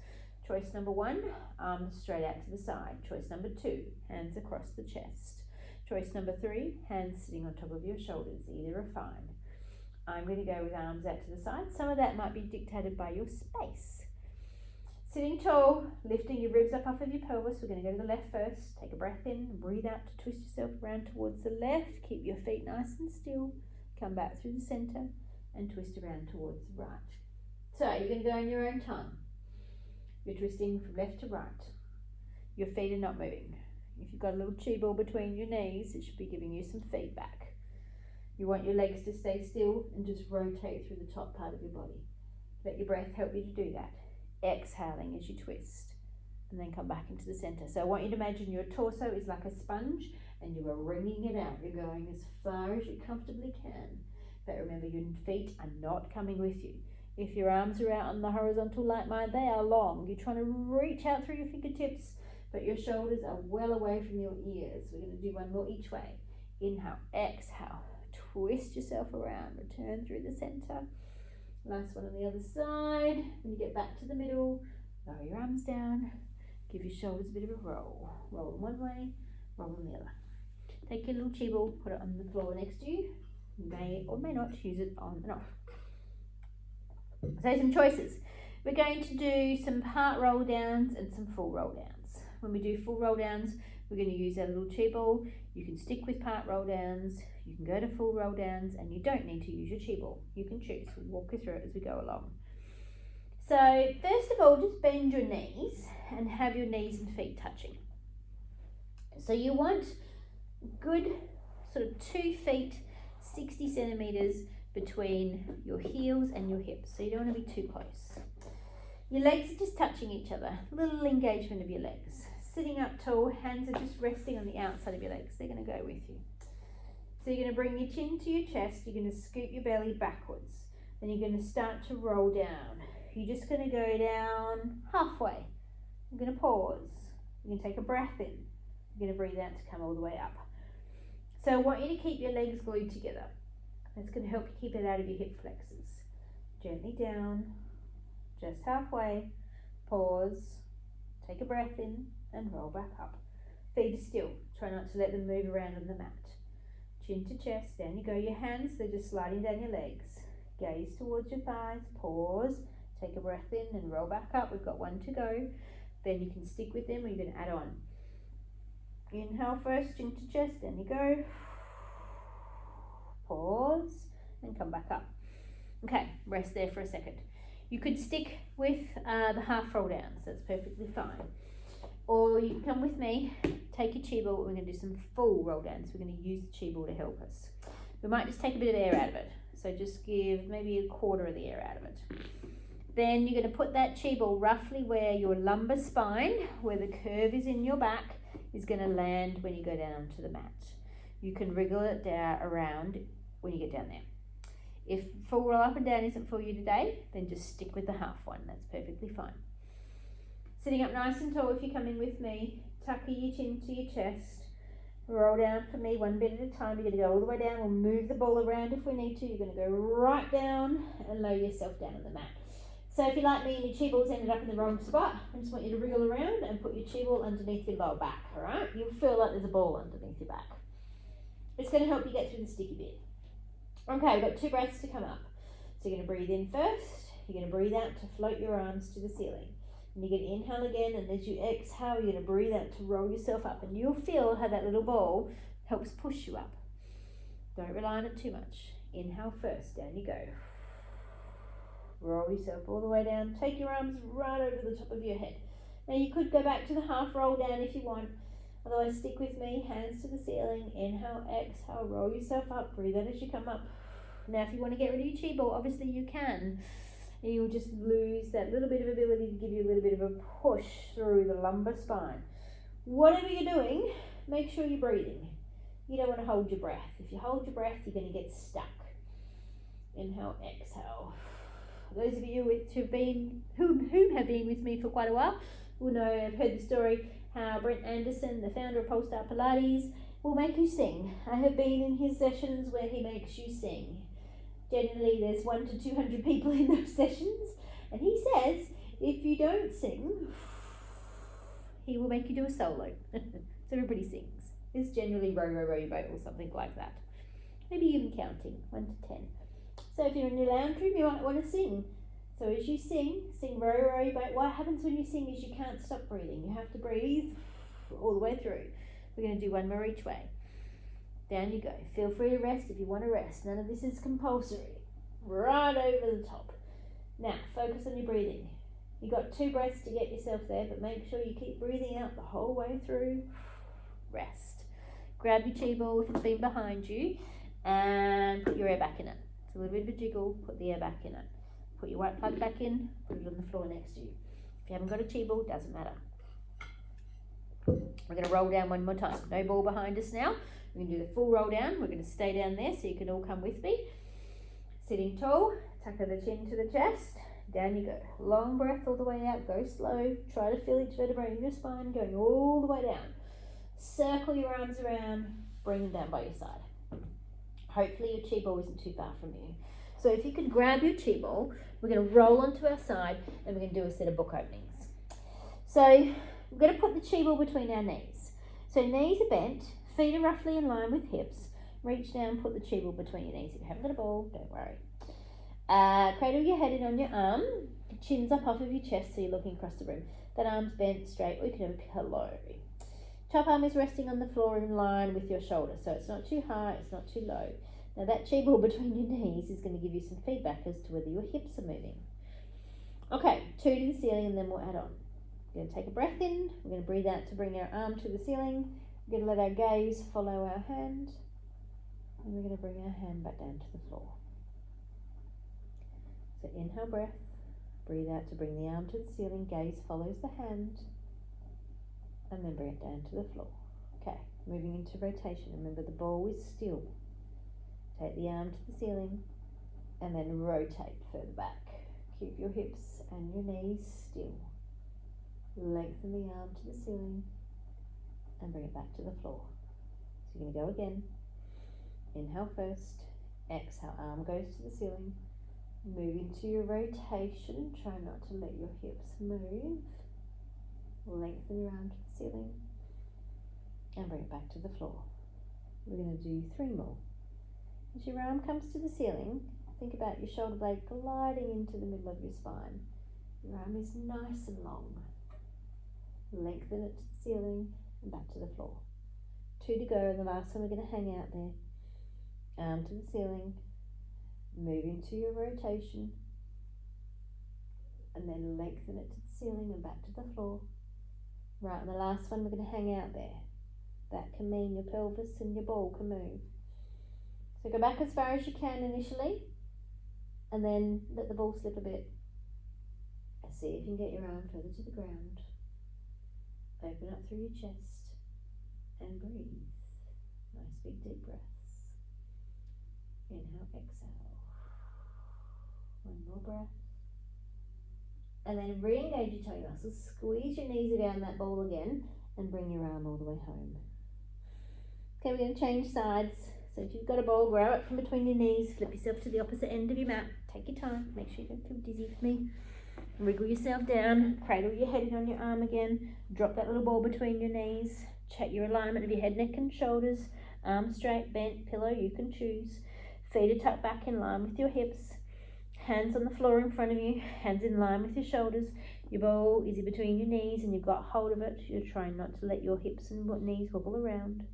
Choice number 1, arms straight out to the side. Choice number 2, hands across the chest. Choice number 3, hands sitting on top of your shoulders. Either are fine. I'm going to go with arms out to the side. Some of that might be dictated by your space. Sitting tall, lifting your ribs up off of your pelvis. We're going to go to the left first. Take a breath in, breathe out to twist yourself around towards the left. Keep your feet nice and still. Come back through the center and twist around towards the right. So you're going to go in your own time. You're twisting from left to right. Your feet are not moving. If you've got a little chi ball between your knees, it should be giving you some feedback. You want your legs to stay still and just rotate through the top part of your body. Let your breath help you to do that. Exhaling as you twist, and then come back into the center. So I want you to imagine your torso is like a sponge and you are wringing it out. You're going as far as you comfortably can. But remember, your feet are not coming with you. If your arms are out on the horizontal like mine, they are long. You're trying to reach out through your fingertips, but your shoulders are well away from your ears. We're going to do one more each way. Inhale, exhale, twist yourself around, return through the center. Last one on the other side. When you get back to the middle, lower your arms down, give your shoulders a bit of a roll. Roll them one way, roll them the other. Take your little chi ball, put it on the floor next to you. You may or may not use it on and off. So some choices. We're going to do some part roll downs and some full roll downs. When we do full roll downs, we're going to use our little chi ball. You can stick with part roll downs, you can go to full roll downs, and you don't need to use your chi ball. You can choose. We'll walk you through it as we go along. So first of all, just bend your knees and have your knees and feet touching. So you want good sort of 2 feet, 60 centimeters between your heels and your hips. So you don't want to be too close. Your legs are just touching each other. Little engagement of your legs. Sitting up tall, hands are just resting on the outside of your legs. They're going to go with you. So you're going to bring your chin to your chest. You're going to scoot your belly backwards. Then you're going to start to roll down. You're just going to go down halfway. You're going to pause. You're going to take a breath in. You're going to breathe out to come all the way up. So I want you to keep your legs glued together. That's going to help you keep it out of your hip flexors. Gently down, just halfway. Pause. Take a breath in. And roll back up. Feet are still. Try not to let them move around on the mat. Chin to chest. Down you go. Your hands, they're just sliding down your legs. Gaze towards your thighs. Pause. Take a breath in and roll back up. We've got 1 to go. Then you can stick with them or you're going to add on. Inhale first, chin to chest. Down you go. Pause and come back up. Okay, rest there for a second. You could stick with the half roll downs. That's perfectly fine. Or you can come with me, take your chi ball, we're going to do some full roll downs. We're going to use the chi ball to help us. We might just take a bit of air out of it. So just give maybe 1/4 of the air out of it. Then you're going to put that chi ball roughly where your lumbar spine, where the curve is in your back, is going to land when you go down to the mat. You can wriggle it down around when you get down there. If full roll up and down isn't for you today, then just stick with the half one. That's perfectly fine. Sitting up nice and tall if you come in with me, tucker your chin to your chest, roll down for me 1 bit at a time. You're going to go all the way down. We'll move the ball around if we need to. You're going to go right down and lower yourself down on the mat. So if you're like me and your chi ball's ended up in the wrong spot, I just want you to wriggle around and put your chi ball underneath your lower back, all right? You'll feel like there's a ball underneath your back. It's going to help you get through the sticky bit. Okay, we've got 2 breaths to come up. So you're going to breathe in first. You're going to breathe out to float your arms to the ceiling. And you're going to inhale again, and as you exhale, you're going to breathe out to roll yourself up. And you'll feel how that little ball helps push you up. Don't rely on it too much. Inhale first, down you go. Roll yourself all the way down. Take your arms right over the top of your head. Now you could go back to the half roll down if you want. Otherwise, stick with me. Hands to the ceiling. Inhale, exhale. Roll yourself up. Breathe out as you come up. Now, if you want to get rid of your chi ball, obviously you can. You'll just lose that little bit of ability to give you a little bit of a push through the lumbar spine. Whatever you're doing, make sure you're breathing. You don't want to hold your breath. If you hold your breath, you're going to get stuck. Inhale, exhale. Those of you who have been with me for quite a while will know, I've heard the story how Brent Anderson, the founder of Polestar Pilates, will make you sing. I have been in his sessions where he makes you sing. Generally, there's 100 to 200 people in those sessions, and he says if you don't sing, he will make you do a solo. So everybody sings. It's generally row, row, row your boat or something like that. Maybe even counting 1 to 10. So if you're in your lounge room, you might want to sing. So as you sing row, row your boat. What happens when you sing is you can't stop breathing. You have to breathe all the way through. We're going to do one more each way. Down you go. Feel free to rest if you want to rest. None of this is compulsory. Right over the top. Now, focus on your breathing. You've got 2 breaths to get yourself there, but make sure you keep breathing out the whole way through. Rest. Grab your chi ball if it's been behind you and put your air back in it. It's a little bit of a jiggle. Put the air back in it. Put your white plug back in. Put it on the floor next to you. If you haven't got a chi ball, doesn't matter. We're going to roll down one more time. No ball behind us now. We're going to do the full roll down. We're going to stay down there so you can all come with me. Sitting tall, tuck the chin to the chest. Down you go. Long breath all the way out. Go slow. Try to feel each vertebrae in your spine going all the way down. Circle your arms around. Bring them down by your side. Hopefully your chi ball isn't too far from you. So if you could grab your chi ball, we're going to roll onto our side and we're going to do a set of book openings. So we're going to put the chi ball between our knees. So knees are bent. Feet are roughly in line with hips. Reach down, put the chi ball between your knees. If you haven't got a ball, don't worry. Cradle your head in on your arm. Chin's up off of your chest so you're looking across the room. That arm's bent straight, or you can have a pillow. Top arm is resting on the floor in line with your shoulder. So it's not too high, it's not too low. Now that chi ball between your knees is going to give you some feedback as to whether your hips are moving. Okay, 2 to the ceiling and then we'll add on. We're going to take a breath in. We're going to breathe out to bring our arm to the ceiling. We're going to let our gaze follow our hand. And we're going to bring our hand back down to the floor. So inhale breath. Breathe out to bring the arm to the ceiling. Gaze follows the hand. And then bring it down to the floor. Okay, moving into rotation. Remember the ball is still. Take the arm to the ceiling. And then rotate further back. Keep your hips and your knees still. Lengthen the arm to the ceiling. And bring it back to the floor. So you're going to go again. Inhale first. Exhale, arm goes to the ceiling. Move into your rotation. Try not to let your hips move. Lengthen your arm to the ceiling. And bring it back to the floor. We're going to do 3 more. As your arm comes to the ceiling, think about your shoulder blade gliding into the middle of your spine. Your arm is nice and long. Lengthen it to the ceiling and back to the floor. 2 to go, and the last one we're going to hang out there. Arm to the ceiling, move into your rotation, and then lengthen it to the ceiling and back to the floor. Right, and the last one we're going to hang out there. That can mean your pelvis and your ball can move. So go back as far as you can initially, and then let the ball slip a bit. And see if you can get your arm further to the ground. Open up through your chest and breathe. Nice big deep breaths. Inhale, exhale. 1 more breath. And then re-engage your tummy muscles. Squeeze your knees around that ball again and bring your arm all the way home. Okay, we're going to change sides. So if you've got a ball, grab it from between your knees. Flip yourself to the opposite end of your mat. Take your time. Make sure you don't feel dizzy with me. Wriggle yourself down. Cradle your head in on your arm again. Drop that little ball between your knees. Check your alignment of your head, neck and shoulders. Arms straight, bent, pillow, you can choose. Feet are tucked back in line with your hips. Hands on the floor in front of you. Hands in line with your shoulders. Your ball is in between your knees and you've got hold of it. You're trying not to let your hips and knees wobble around.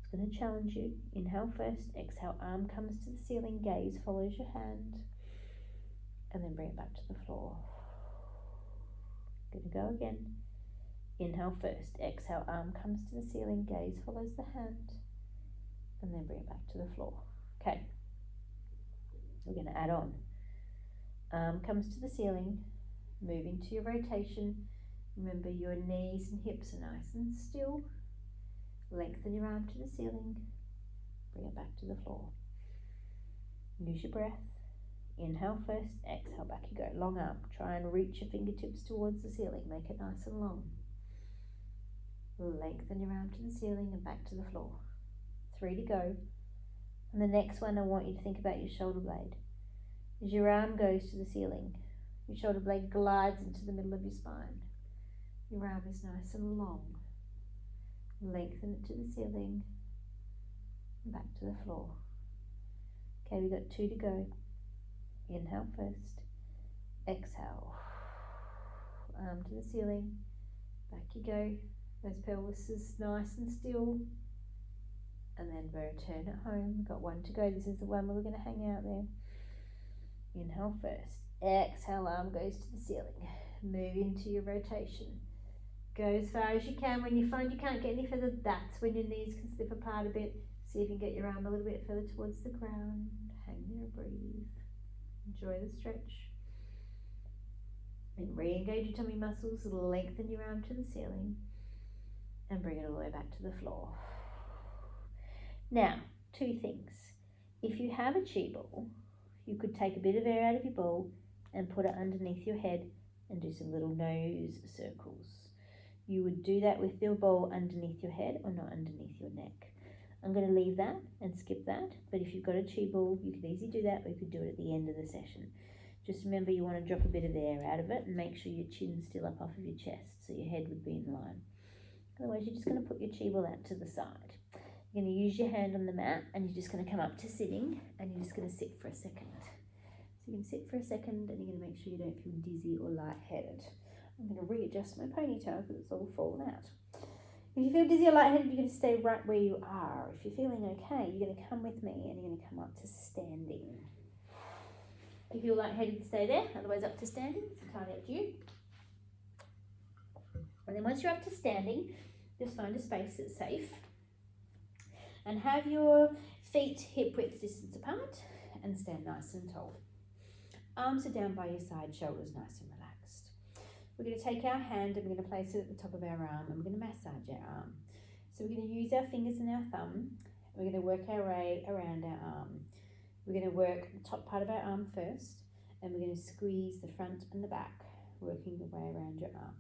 It's going to challenge you. Inhale first. Exhale, arm comes to the ceiling. Gaze follows your hand. and then bring it back to the floor. Gonna go again. Inhale first, exhale, arm comes to the ceiling, gaze follows the hand, and then bring it back to the floor. Okay, we're going to add on. Arm comes to the ceiling, move into your rotation. Remember your knees and hips are nice and still. Lengthen your arm to the ceiling, bring it back to the floor. Use your breath. Inhale first, exhale, back you go. Long arm, try and reach your fingertips towards the ceiling, make it nice and long. Lengthen your arm to the ceiling and back to the floor. 3 to go. And the next one, I want you to think about your shoulder blade. As your arm goes to the ceiling, your shoulder blade glides into the middle of your spine. Your arm is nice and long. Lengthen it to the ceiling and back to the floor. Okay, we've got 2 to go. Inhale first. Exhale. Arm to the ceiling. Back you go. Those pelvis is nice and still. And then return at home. We've got 1 to go. This is the one where we're going to hang out there. Inhale first. Exhale, arm goes to the ceiling. Move into your rotation. Go as far as you can. When you find you can't get any further, that's when your knees can slip apart a bit. See if you can get your arm a little bit further towards the ground. Hang there, breathe. Enjoy the stretch. And re-engage your tummy muscles. Lengthen your arm to the ceiling. And bring it all the way back to the floor. Now, 2 things. If you have a chi ball, you could take a bit of air out of your ball and put it underneath your head and do some little nose circles. You would do that with your ball underneath your head or not underneath your neck. I'm going to leave that and skip that, but if you've got a chi ball, you could easily do that, or you could do it at the end of the session. Just remember you want to drop a bit of air out of it and make sure your chin's still up off of your chest so your head would be in line. Otherwise, you're just going to put your chi ball out to the side. You're going to use your hand on the mat and you're just going to come up to sitting and you're just going to sit for a second. So you can sit for a second and you're going to make sure you don't feel dizzy or lightheaded. I'm going to readjust my ponytail because it's all fallen out. If you feel dizzy or lightheaded, you're going to stay right where you are. If you're feeling okay, you're going to come with me and you're going to come up to standing. If you feel lightheaded, stay there. Otherwise, up to standing. It's entirely up to you. And then once you're up to standing, just find a space that's safe. And have your feet hip width distance apart and stand nice and tall. Arms are down by your side, shoulders nice and relaxed. We're going to take our hand and we're going to place it at the top of our arm and we're going to massage our arm. So we're going to use our fingers and our thumb. We're going to work our way around our arm. We're going to work the top part of our arm first and we're going to squeeze the front and the back, working your way around your arm.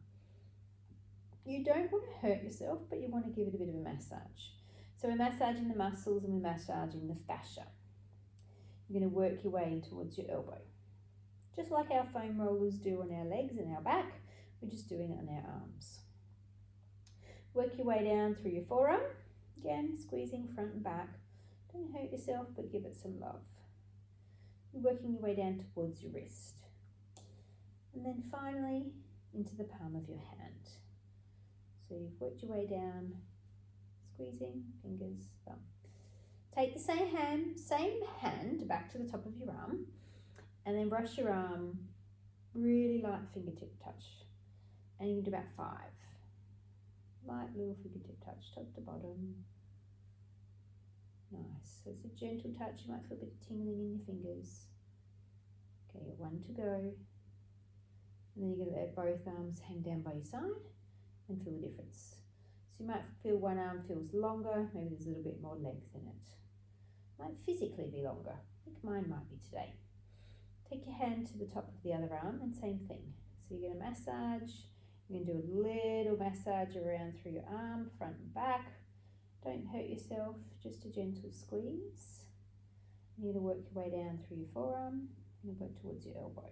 You don't want to hurt yourself, but you want to give it a bit of a massage. So we're massaging the muscles and we're massaging the fascia. You're going to work your way in towards your elbow. Just like our foam rollers do on our legs and our back, we're just doing it on our arms. Work your way down through your forearm. Again, squeezing front and back. Don't hurt yourself, but give it some love. You're working your way down towards your wrist. And then finally, into the palm of your hand. So you've worked your way down, squeezing, fingers, thumb. Take the same hand back to the top of your arm and then brush your arm, really light fingertip touch. And you can do about 5. Light little fingertip touch, top to bottom. Nice. So it's a gentle touch. You might feel a bit of tingling in your fingers. Okay, you've got 1 to go. And then you're going to let both arms hang down by your side and feel the difference. So you might feel one arm feels longer, maybe there's a little bit more length in it. Might physically be longer. I think mine might be today. Take your hand to the top of the other arm and same thing. So you're going to massage. You're going to do a little massage around through your arm, front and back. Don't hurt yourself, just a gentle squeeze. You're going to work your way down through your forearm and work towards your elbow.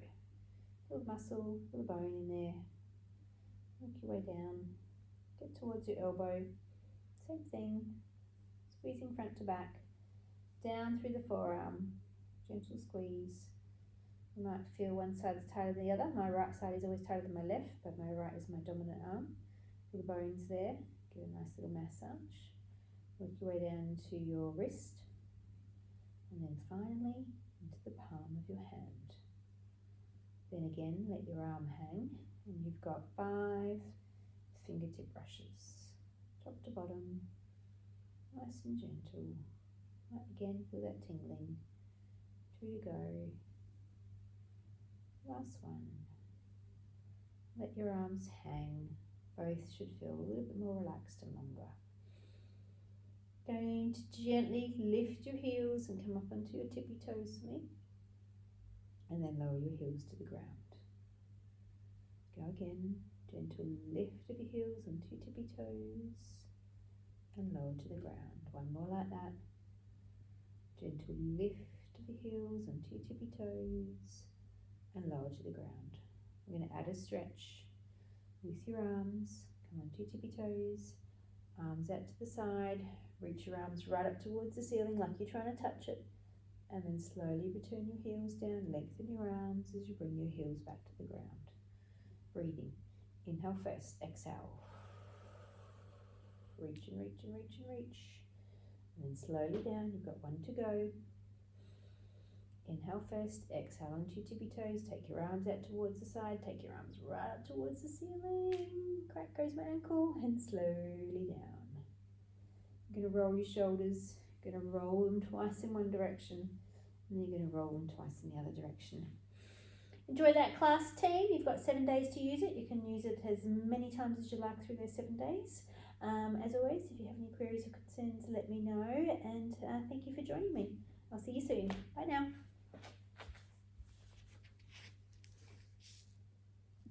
Little muscle, little bone in there. Work your way down, get towards your elbow. Same thing, squeezing front to back, down through the forearm, gentle squeeze. You might feel one side's tighter than the other. My right side is always tighter than my left, but my right is my dominant arm. Feel the bones there, give a nice little massage. Work your way down to your wrist, and then finally into the palm of your hand. Then again, let your arm hang, and you've got 5 fingertip brushes, top to bottom, nice and gentle. Right, again, feel that tingling. 2 to go. Last one. Let your arms hang. Both should feel a little bit more relaxed and longer. Going to gently lift your heels and come up onto your tippy toes for me. And then lower your heels to the ground. Go again. Gentle lift of your heels onto your tippy toes and lower to the ground. One more like that. Gentle lift of your heels onto your tippy toes and lower to the ground. We're going to add a stretch with your arms. Come onto your tippy toes, arms out to the side, reach your arms right up towards the ceiling like you're trying to touch it, and then slowly return your heels down, lengthen your arms as you bring your heels back to the ground. Breathing. Inhale first, exhale. Reach and reach and reach and reach. And then slowly down, you've got 1 to go. Inhale first, exhale onto your tippy toes, take your arms out towards the side, take your arms right up towards the ceiling. Crack goes my ankle, and slowly down. You're going to roll your shoulders, you're going to roll them twice in one direction, and then you're going to roll them twice in the other direction. Enjoy that class, team. You've got 7 days to use it. You can use it as many times as you like through those 7 days. As always, if you have any queries or concerns, let me know, and thank you for joining me. I'll see you soon. Bye now.